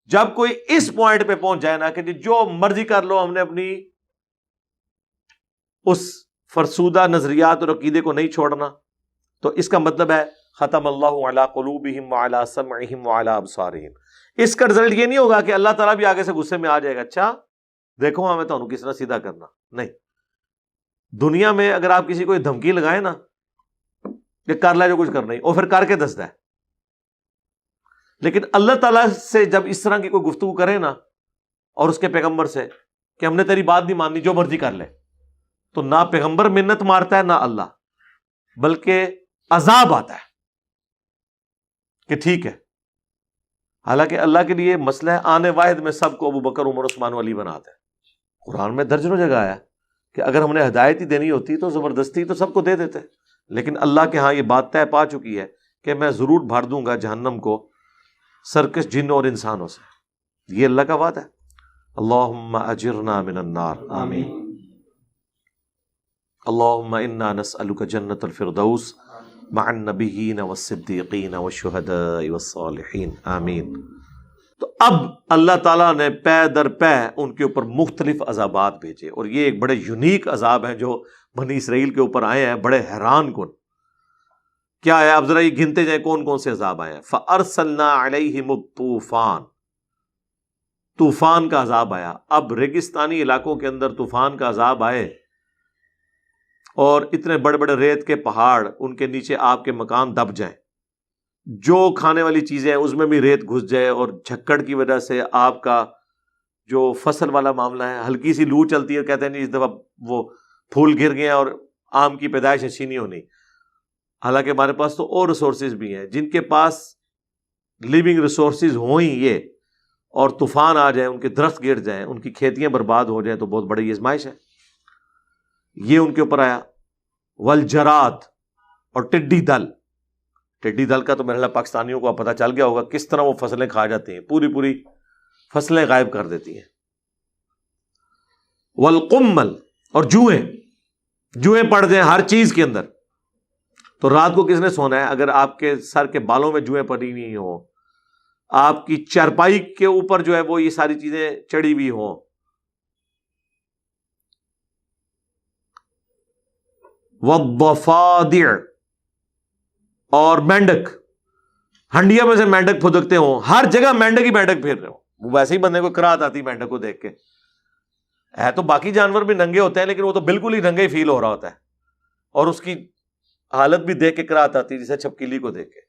جب کوئی اس پوائنٹ پہ پہنچ جائے نا کہ جو مرضی کر لو، ہم نے اپنی اس فرسودہ نظریات اور عقیدے کو نہیں چھوڑنا، تو اس کا مطلب ہے ختم اللہ علی قلوبہم وعلی سمعہم وعلی ابصارہم. اس کا رزلٹ یہ نہیں ہوگا کہ اللہ تعالیٰ بھی آگے سے غصے میں آ جائے گا، اچھا دیکھو ہمیں تو کس طرح سیدھا کرنا. نہیں، دنیا میں اگر آپ کسی کو دھمکی لگائیں نا کہ کر لے جو کچھ کرنا ہی، اور پھر کر کے دستا ہے، لیکن اللہ تعالیٰ سے جب اس طرح کی کوئی گفتگو کرے نا، اور اس کے پیغمبر سے کہ ہم نے تیری بات نہیں ماننی، جو مرضی کر لے، تو نہ پیغمبر منت مارتا ہے نہ اللہ، بلکہ عذاب آتا ہے کہ ٹھیک ہے. حالانکہ اللہ کے لیے مسئلہ ہے، آنے واحد میں سب کو ابو بکر عمر عثمان علی بناتا ہے. قرآن میں درجنوں جگہ آیا کہ اگر ہم نے ہدایت ہی دینی ہوتی تو زبردستی تو سب کو دے دیتے، لیکن اللہ کے ہاں یہ بات طے پا چکی ہے کہ میں ضرور بھر دوں گا جہنم کو سرکش جن اور انسانوں سے. یہ اللہ کا وعدہ ہے. اللہم اجرنا من النار، آمین. اللہم انا نسألک جنت الفردوس مع النبیین والصدیقین والشہداء والصالحین، آمین. تو اب اللہ تعالیٰ نے پے در پے ان کے اوپر مختلف عذابات بھیجے، اور یہ ایک بڑے یونیک عذاب ہیں جو بنی اسرائیل کے اوپر آئے ہیں، بڑے حیران کن. کیا ہے آپ ذرا یہ گنتے جائیں کون کون سے عذاب آئے ہیں. فَأَرْسَلْنَا عَلَيْهِمُ الطُّوفَانَ، طوفان کا عذاب آیا. اب ریگستانی علاقوں کے اندر طوفان کا عذاب آئے، اور اتنے بڑے بڑے ریت کے پہاڑ، ان کے نیچے آپ کے مکان دب جائیں، جو کھانے والی چیزیں ہیں اس میں بھی ریت گھس جائے، اور جھکڑ کی وجہ سے آپ کا جو فصل والا معاملہ ہے، ہلکی سی لو چلتی ہے، کہتے ہیں نہیں اس دفعہ وہ پھول گر گئے اور آم کی پیدائش اچھی نہیں ہونی. حالانکہ ہمارے پاس تو اور ریسورسز بھی ہیں. جن کے پاس لیونگ ریسورسز ہوں ہی یہ، اور طوفان آ جائیں، ان کے درخت گر جائیں، ان کی کھیتیاں برباد ہو جائیں، تو بہت بڑی آزمائش ہے. یہ ان کے اوپر آیا. والجراد، اور ٹڈی دل. ٹڈی دل کا تو میرے خیال پاکستانیوں کو پتہ چل گیا ہوگا کس طرح وہ فصلیں کھا جاتی ہیں، پوری پوری فصلیں غائب کر دیتی ہیں. والقمل، اور جوئیں پڑ جائیں ہر چیز کے اندر. تو رات کو کس نے سونا ہے اگر آپ کے سر کے بالوں میں جوئیں پڑی ہوئی ہوں، آپ کی چارپائی کے اوپر جو ہے وہ یہ ساری چیزیں چڑھی ہوئی ہوں. والضفادع، اور مینڈک، ہنڈیا میں سے مینڈک پھدکتے ہوں، ہر جگہ مینڈک ہی مینڈک پھر رہے ہوں. ویسے ہی بندے کو کراہت آتی مینڈک کو دیکھ کے. ہے تو باقی جانور بھی ننگے ہوتے ہیں، لیکن وہ تو بالکل ہی ننگے ہی فیل ہو رہا ہوتا ہے، اور اس کی حالت بھی دیکھ کے قرات آتی جیسے چھپکلی کو دیکھ کے.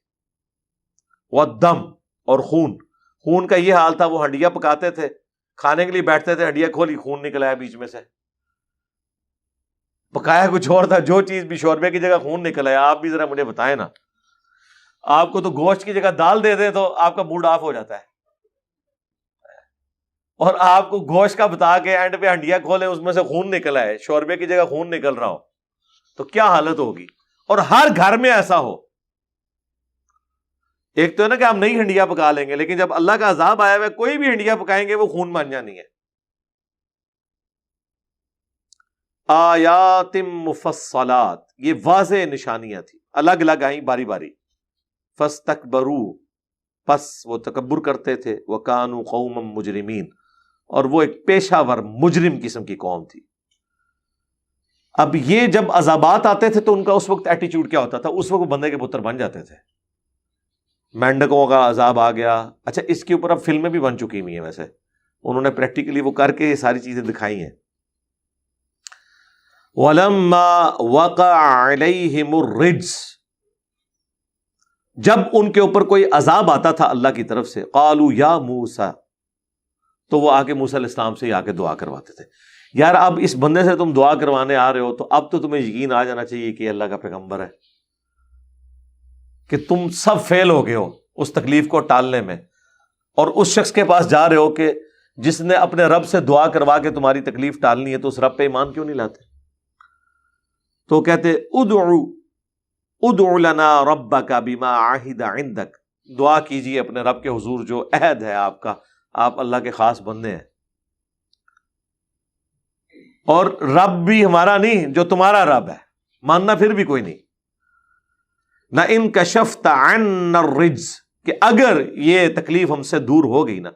والدم، اور خون کا یہ حال تھا، وہ ہنڈیا پکاتے تھے، کھانے کے لیے بیٹھتے تھے، ہنڈیا کھولی، خون نکل آیا بیچ میں سے. پکایا کچھ اور تھا، جو چیز بھی شوربے کی جگہ خون نکل آیا. آپ بھی ذرا مجھے بتائیں نا، آپ کو تو گوشت کی جگہ دال دے دیں تو آپ کا موڈ آف ہو جاتا ہے، اور آپ کو گوشت کا بتا کے اینڈ پہ ہنڈیا کھولے اس میں سے خون نکل آئے، شوربے کی جگہ خون نکل رہا ہو، تو کیا حالت ہوگی. اور ہر گھر میں ایسا ہو. ایک تو ہے نا کہ ہم نہیں ہنڈیا پکا لیں گے، لیکن جب اللہ کا عذاب آیا ہوا ہے، کوئی بھی ہنڈیا پکائیں گے وہ خون بن جانی ہے. آیات مفصلات، یہ واضح نشانیاں تھیں، الگ الگ آئیں باری باری. فاستکبروا، پس وہ تکبر کرتے تھے. وکانوا قوما مجرمین، اور وہ ایک پیشہ ور مجرم قسم کی قوم تھی. اب یہ جب عذابات آتے تھے تو ان کا اس وقت ایٹیچیوڈ کیا ہوتا تھا؟ اس وقت بندے کے پتر بن جاتے تھے. مینڈکوں کا عذاب آ گیا. اچھا، اس کے اوپر اب فلمیں بھی بن چکی ہوئی ہیں، ویسے انہوں نے پریکٹیکلی وہ کر کے یہ ساری چیزیں دکھائی ہیں. وَلَمَّا وَقَعَ عَلَيْهِمُ الرِّجْزُ، جب ان کے اوپر کوئی عذاب آتا تھا اللہ کی طرف سے، قالوا یا موسیٰ، تو وہ آ کے موسیٰ علیہ السلام سے ہی آ کے دعا کرواتے تھے. یار اب اس بندے سے تم دعا کروانے آ رہے ہو تو اب تو تمہیں یقین آ جانا چاہیے کہ اللہ کا پیغمبر ہے، کہ تم سب فیل ہو گئے ہو اس تکلیف کو ٹالنے میں، اور اس شخص کے پاس جا رہے ہو کہ جس نے اپنے رب سے دعا کروا کے تمہاری تکلیف ٹالنی ہے، تو اس رب پہ ایمان کیوں نہیں لاتے؟ تو کہتے ادعو لنا ربک بما عہد عندک، دعا کیجیے اپنے رب کے حضور، جو عہد ہے آپ کا، آپ اللہ کے خاص بندے ہیں، اور رب بھی ہمارا نہیں، جو تمہارا رب ہے، ماننا پھر بھی کوئی نہیں. نہ ان کشفت عنا الرجز، کہ اگر یہ تکلیف ہم سے دور ہو گئی نا،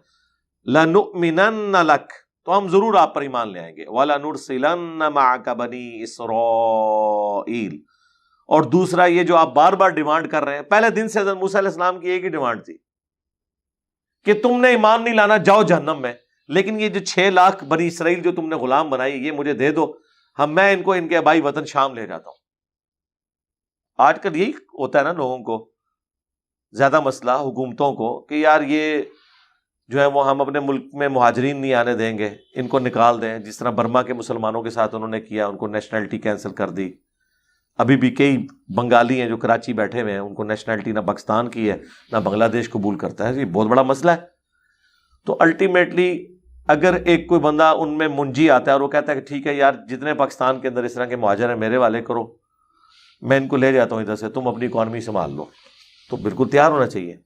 لنؤمنن لک، تو ہم ضرور آپ پر ایمان لے آئیں گے. وَلَنُرْسِلَنَّ مَعَكَ بَنِي إِسْرَائِيلَ، اور دوسرا یہ جو آپ بار بار ڈیمانڈ کر رہے ہیں، پہلے دن سے حضرت موسیٰ علیہ السلام کی ایک ہی ڈیمانڈ تھی کہ تم نے ایمان نہیں لانا، جاؤ جہنم میں، لیکن یہ جو 6 لاکھ بنی اسرائیل جو تم نے غلام بنائی، یہ مجھے دے دو، میں ان کو ان کے آبائی وطن شام لے جاتا ہوں. آج کل یہی ہوتا ہے نا لوگوں کو، زیادہ مسئلہ حکومتوں کو، کہ یار یہ جو ہے وہ ہم اپنے ملک میں مہاجرین نہیں آنے دیں گے، ان کو نکال دیں، جس طرح برما کے مسلمانوں کے ساتھ انہوں نے کیا، ان کو نیشنلٹی کینسل کر دی. ابھی بھی کئی بنگالی ہیں جو کراچی بیٹھے ہوئے ہیں، ان کو نیشنلٹی نہ پاکستان کی ہے نہ بنگلہ دیش قبول کرتا ہے. یہ بہت بڑا مسئلہ ہے. تو الٹیمیٹلی اگر ایک کوئی بندہ ان میں منجی آتا ہے اور وہ کہتا ہے کہ ٹھیک ہے یار، جتنے پاکستان کے اندر اس طرح کے مہاجر ہیں میرے والے کرو، میں ان کو لے جاتا ہوں ادھر سے، تم اپنی اکانومی سنبھال لو، تو بالکل تیار ہونا چاہیے.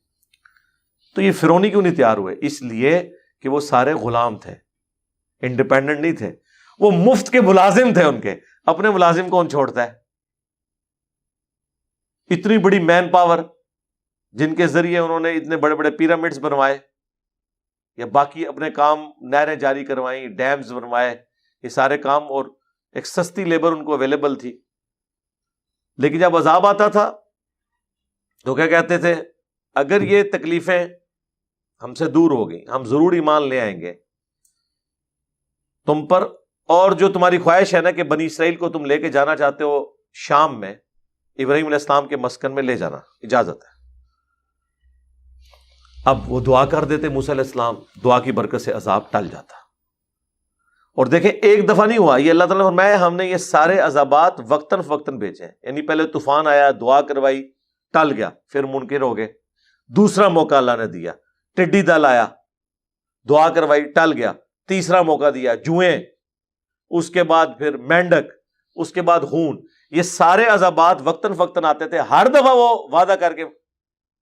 تو یہ فرعونی کیوں نہیں تیار ہوئے؟ اس لیے کہ وہ سارے غلام تھے، انڈیپینڈنٹ نہیں تھے، وہ مفت کے ملازم تھے. ان کے اپنے ملازم کون چھوڑتا ہے؟ اتنی بڑی مین پاور جن کے ذریعے انہوں نے اتنے بڑے بڑے پیرامڈز بنوائے، یا باقی اپنے کام، نہریں جاری کروائیں، ڈیمز بنوائے، یہ سارے کام، اور ایک سستی لیبر ان کو اویلیبل تھی. لیکن جب عذاب آتا تھا تو کیا کہتے تھے؟ اگر یہ تکلیفیں ہم سے دور ہو گئی، ہم ضرور ایمان لے آئیں گے تم پر، اور جو تمہاری خواہش ہے نا کہ بنی اسرائیل کو تم لے کے جانا چاہتے ہو شام میں، ابراہیم علیہ السلام کے مسکن میں لے جانا، اجازت ہے. اب وہ دعا کر دیتے موسیٰ علیہ السلام، دعا کی برکت سے عذاب ٹل جاتا. اور دیکھیں ایک دفعہ نہیں ہوا یہ، اللہ تعالیٰ نے فرمایا ہم نے یہ سارے عذابات وقتاً فوقتاً بھیجے ہیں. یعنی پہلے طوفان آیا، دعا کروائی، ٹل گیا، پھر منکر ہو گئے. دوسرا موقع اللہ نے دیا، ٹڈی دل آیا، دعا کروائی، ٹل گیا. تیسرا موقع دیا، جوئیں، اس کے بعد پھر مینڈک، اس کے بعد خون. یہ سارے عذابات وقتاً فوقتاً آتے تھے، ہر دفعہ وہ وعدہ کر کے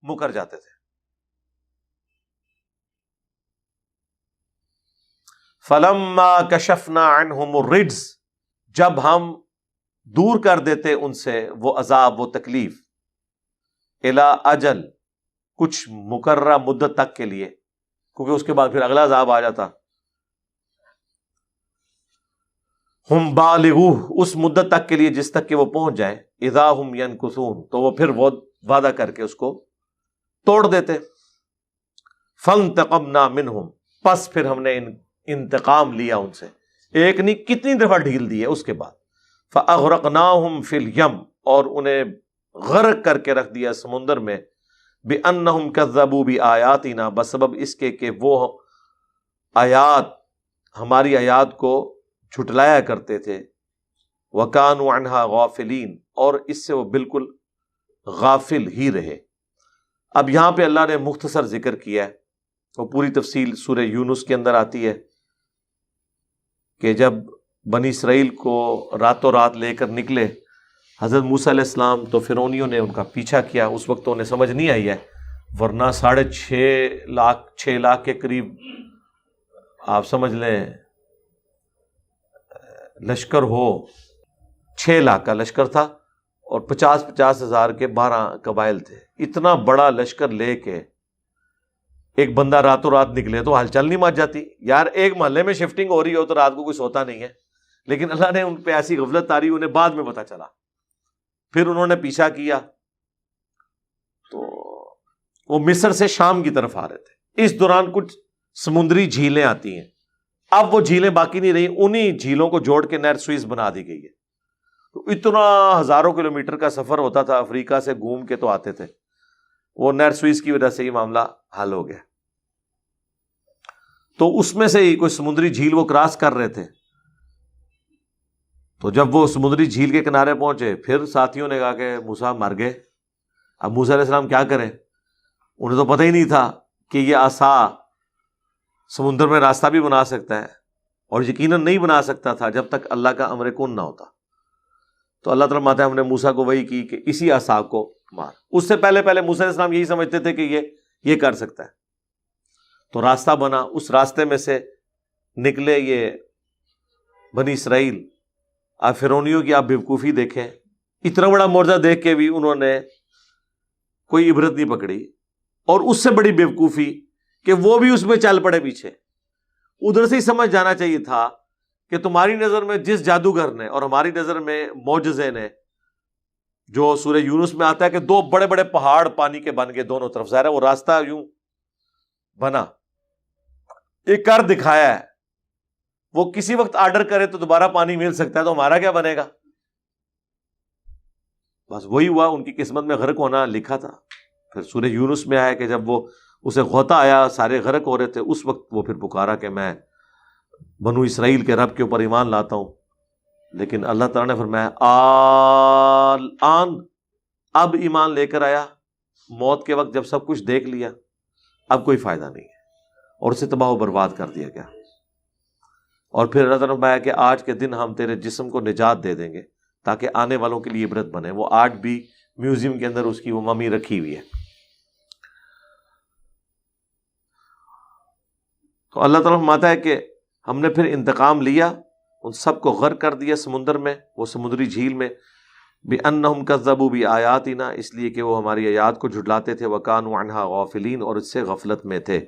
مکر جاتے تھے. فَلَمَّا كَشَفْنَا عَنْهُمُ الرِّجْزَ، جب ہم دور کر دیتے ان سے وہ عذاب، وہ تکلیف، إِلَىٰ أَجَلٍ، کچھ مقررہ مدت تک کے لیے، کیونکہ اس کے بعد پھر اگلا عذاب آ جاتا. ہم بالغوہ، اس مدت تک کے لیے جس تک کہ وہ پہنچ جائیں، اذا ہم ینکثون، تو وہ پھر وہ وعدہ کر کے اس کو توڑ دیتے. فانتقمنا منہم، پس پھر ہم نے انتقام لیا ان سے. ایک نہیں کتنی دفعہ ڈھیل دی ہے اس کے بعد. فاغرقناہم فی الیم، اور انہیں غرق کر کے رکھ دیا سمندر میں، بِأَنَّهُمْ كَذَّبُوا بِآيَاتِنَا، بسبب اس کے کہ وہ آیات، ہماری آیات کو جھٹلایا کرتے تھے، وَكَانُوا عَنْهَا غَافِلِينَ، اور اس سے وہ بالکل غافل ہی رہے۔ اب یہاں پہ اللہ نے مختصر ذکر کیا ہے، وہ پوری تفصیل سورہ یونس کے اندر آتی ہے کہ جب بنی اسرائیل کو راتوں رات لے کر نکلے حضرت موسیٰ علیہ السلام، تو فرعونیوں نے ان کا پیچھا کیا۔ اس وقت تو انہیں سمجھ نہیں آئی ہے، ورنہ 6.5 لاکھ کے قریب آپ سمجھ لیں لشکر ہو، 6 لاکھ کا لشکر تھا اور 50 ہزار کے 12 قبائل تھے۔ اتنا بڑا لشکر لے کے ایک بندہ راتوں رات نکلے تو ہلچل نہیں مچ جاتی یار، ایک محلے میں شفٹنگ ہو رہی ہو تو رات کو کوئی سوتا نہیں ہے، لیکن اللہ نے ان پہ ایسی غفلت تاری، انہیں بعد میں پتہ چلا، پھر انہوں نے پیچھا کیا تو وہ مصر سے شام کی طرف آ رہے تھے۔ اس دوران کچھ سمندری جھیلیں آتی ہیں، اب وہ جھیلیں باقی نہیں رہی، انہی جھیلوں کو جوڑ کے نہر سوئس بنا دی گئی ہے۔ تو اتنا ہزاروں کلومیٹر کا سفر ہوتا تھا، افریقہ سے گھوم کے تو آتے تھے، وہ نہر سوئس کی وجہ سے یہ معاملہ حل ہو گیا۔ تو اس میں سے ہی کوئی سمندری جھیل وہ کراس کر رہے تھے، تو جب وہ سمندری جھیل کے کنارے پہنچے، پھر ساتھیوں نے کہا کہ موسیٰ مر گئے، اب موسیٰ علیہ السلام کیا کریں؟ انہیں تو پتہ ہی نہیں تھا کہ یہ عصا سمندر میں راستہ بھی بنا سکتا ہے، اور یقیناً نہیں بنا سکتا تھا جب تک اللہ کا امر کن نہ ہوتا۔ تو اللہ تعالیٰ ماتا ہم نے موسیٰ کو وحی کی کہ اسی عصا کو مار۔ اس سے پہلے موسیٰ علیہ السلام یہی سمجھتے تھے کہ یہ کر سکتا ہے، تو راستہ بنا، اس راستے میں سے نکلے یہ بنی اسرائیل۔ آپ فرعونیوں کی آپ بیوقوفی دیکھیں، اتنا بڑا معجزہ دیکھ کے بھی انہوں نے کوئی عبرت نہیں پکڑی، اور اس سے بڑی بیوقوفی کہ وہ بھی اس میں چل پڑے پیچھے۔ ادھر سے ہی سمجھ جانا چاہیے تھا کہ تمہاری نظر میں جس جادوگر نے اور ہماری نظر میں معجزے نے، جو سورہ یونس میں آتا ہے کہ 2 بڑے بڑے پہاڑ پانی کے بن گئے دونوں طرف، ظاہر ہے وہ راستہ یوں بنا، ایک کر دکھایا ہے، وہ کسی وقت آرڈر کرے تو دوبارہ پانی مل سکتا ہے، تو ہمارا کیا بنے گا؟ بس وہی ہوا، ان کی قسمت میں غرق ہونا لکھا تھا۔ پھر سورہ یونس میں آیا کہ جب وہ اسے غوطہ آیا، سارے غرق ہو رہے تھے، اس وقت وہ پھر پکارا کہ میں بنو اسرائیل کے رب کے اوپر ایمان لاتا ہوں۔ لیکن اللہ تعالیٰ نے فرمایا آن، اب ایمان لے کر آیا، موت کے وقت جب سب کچھ دیکھ لیا، اب کوئی فائدہ نہیں ہے، اور اسے تباہ و برباد کر دیا گیا۔ اور پھر اللہ تعالیٰ نے فرمایا کہ آج کے دن ہم تیرے جسم کو نجات دے دیں گے تاکہ آنے والوں کے لیے عبرت بنے۔ وہ آج بھی میوزیم کے اندر اس کی وہ ممی رکھی ہوئی ہے۔ تو اللہ تعالیٰ فرماتا ہے کہ ہم نے پھر انتقام لیا، ان سب کو غرق کر دیا سمندر میں، وہ سمندری جھیل میں، بِأَنَّهُمْ كَذَّبُوا بِآيَاتِنَا، اس لیے کہ وہ ہماری آیات کو جھٹلاتے تھے، وَكَانُوا عَنْهَا غَافِلِينَ، اور اس سے غفلت میں تھے۔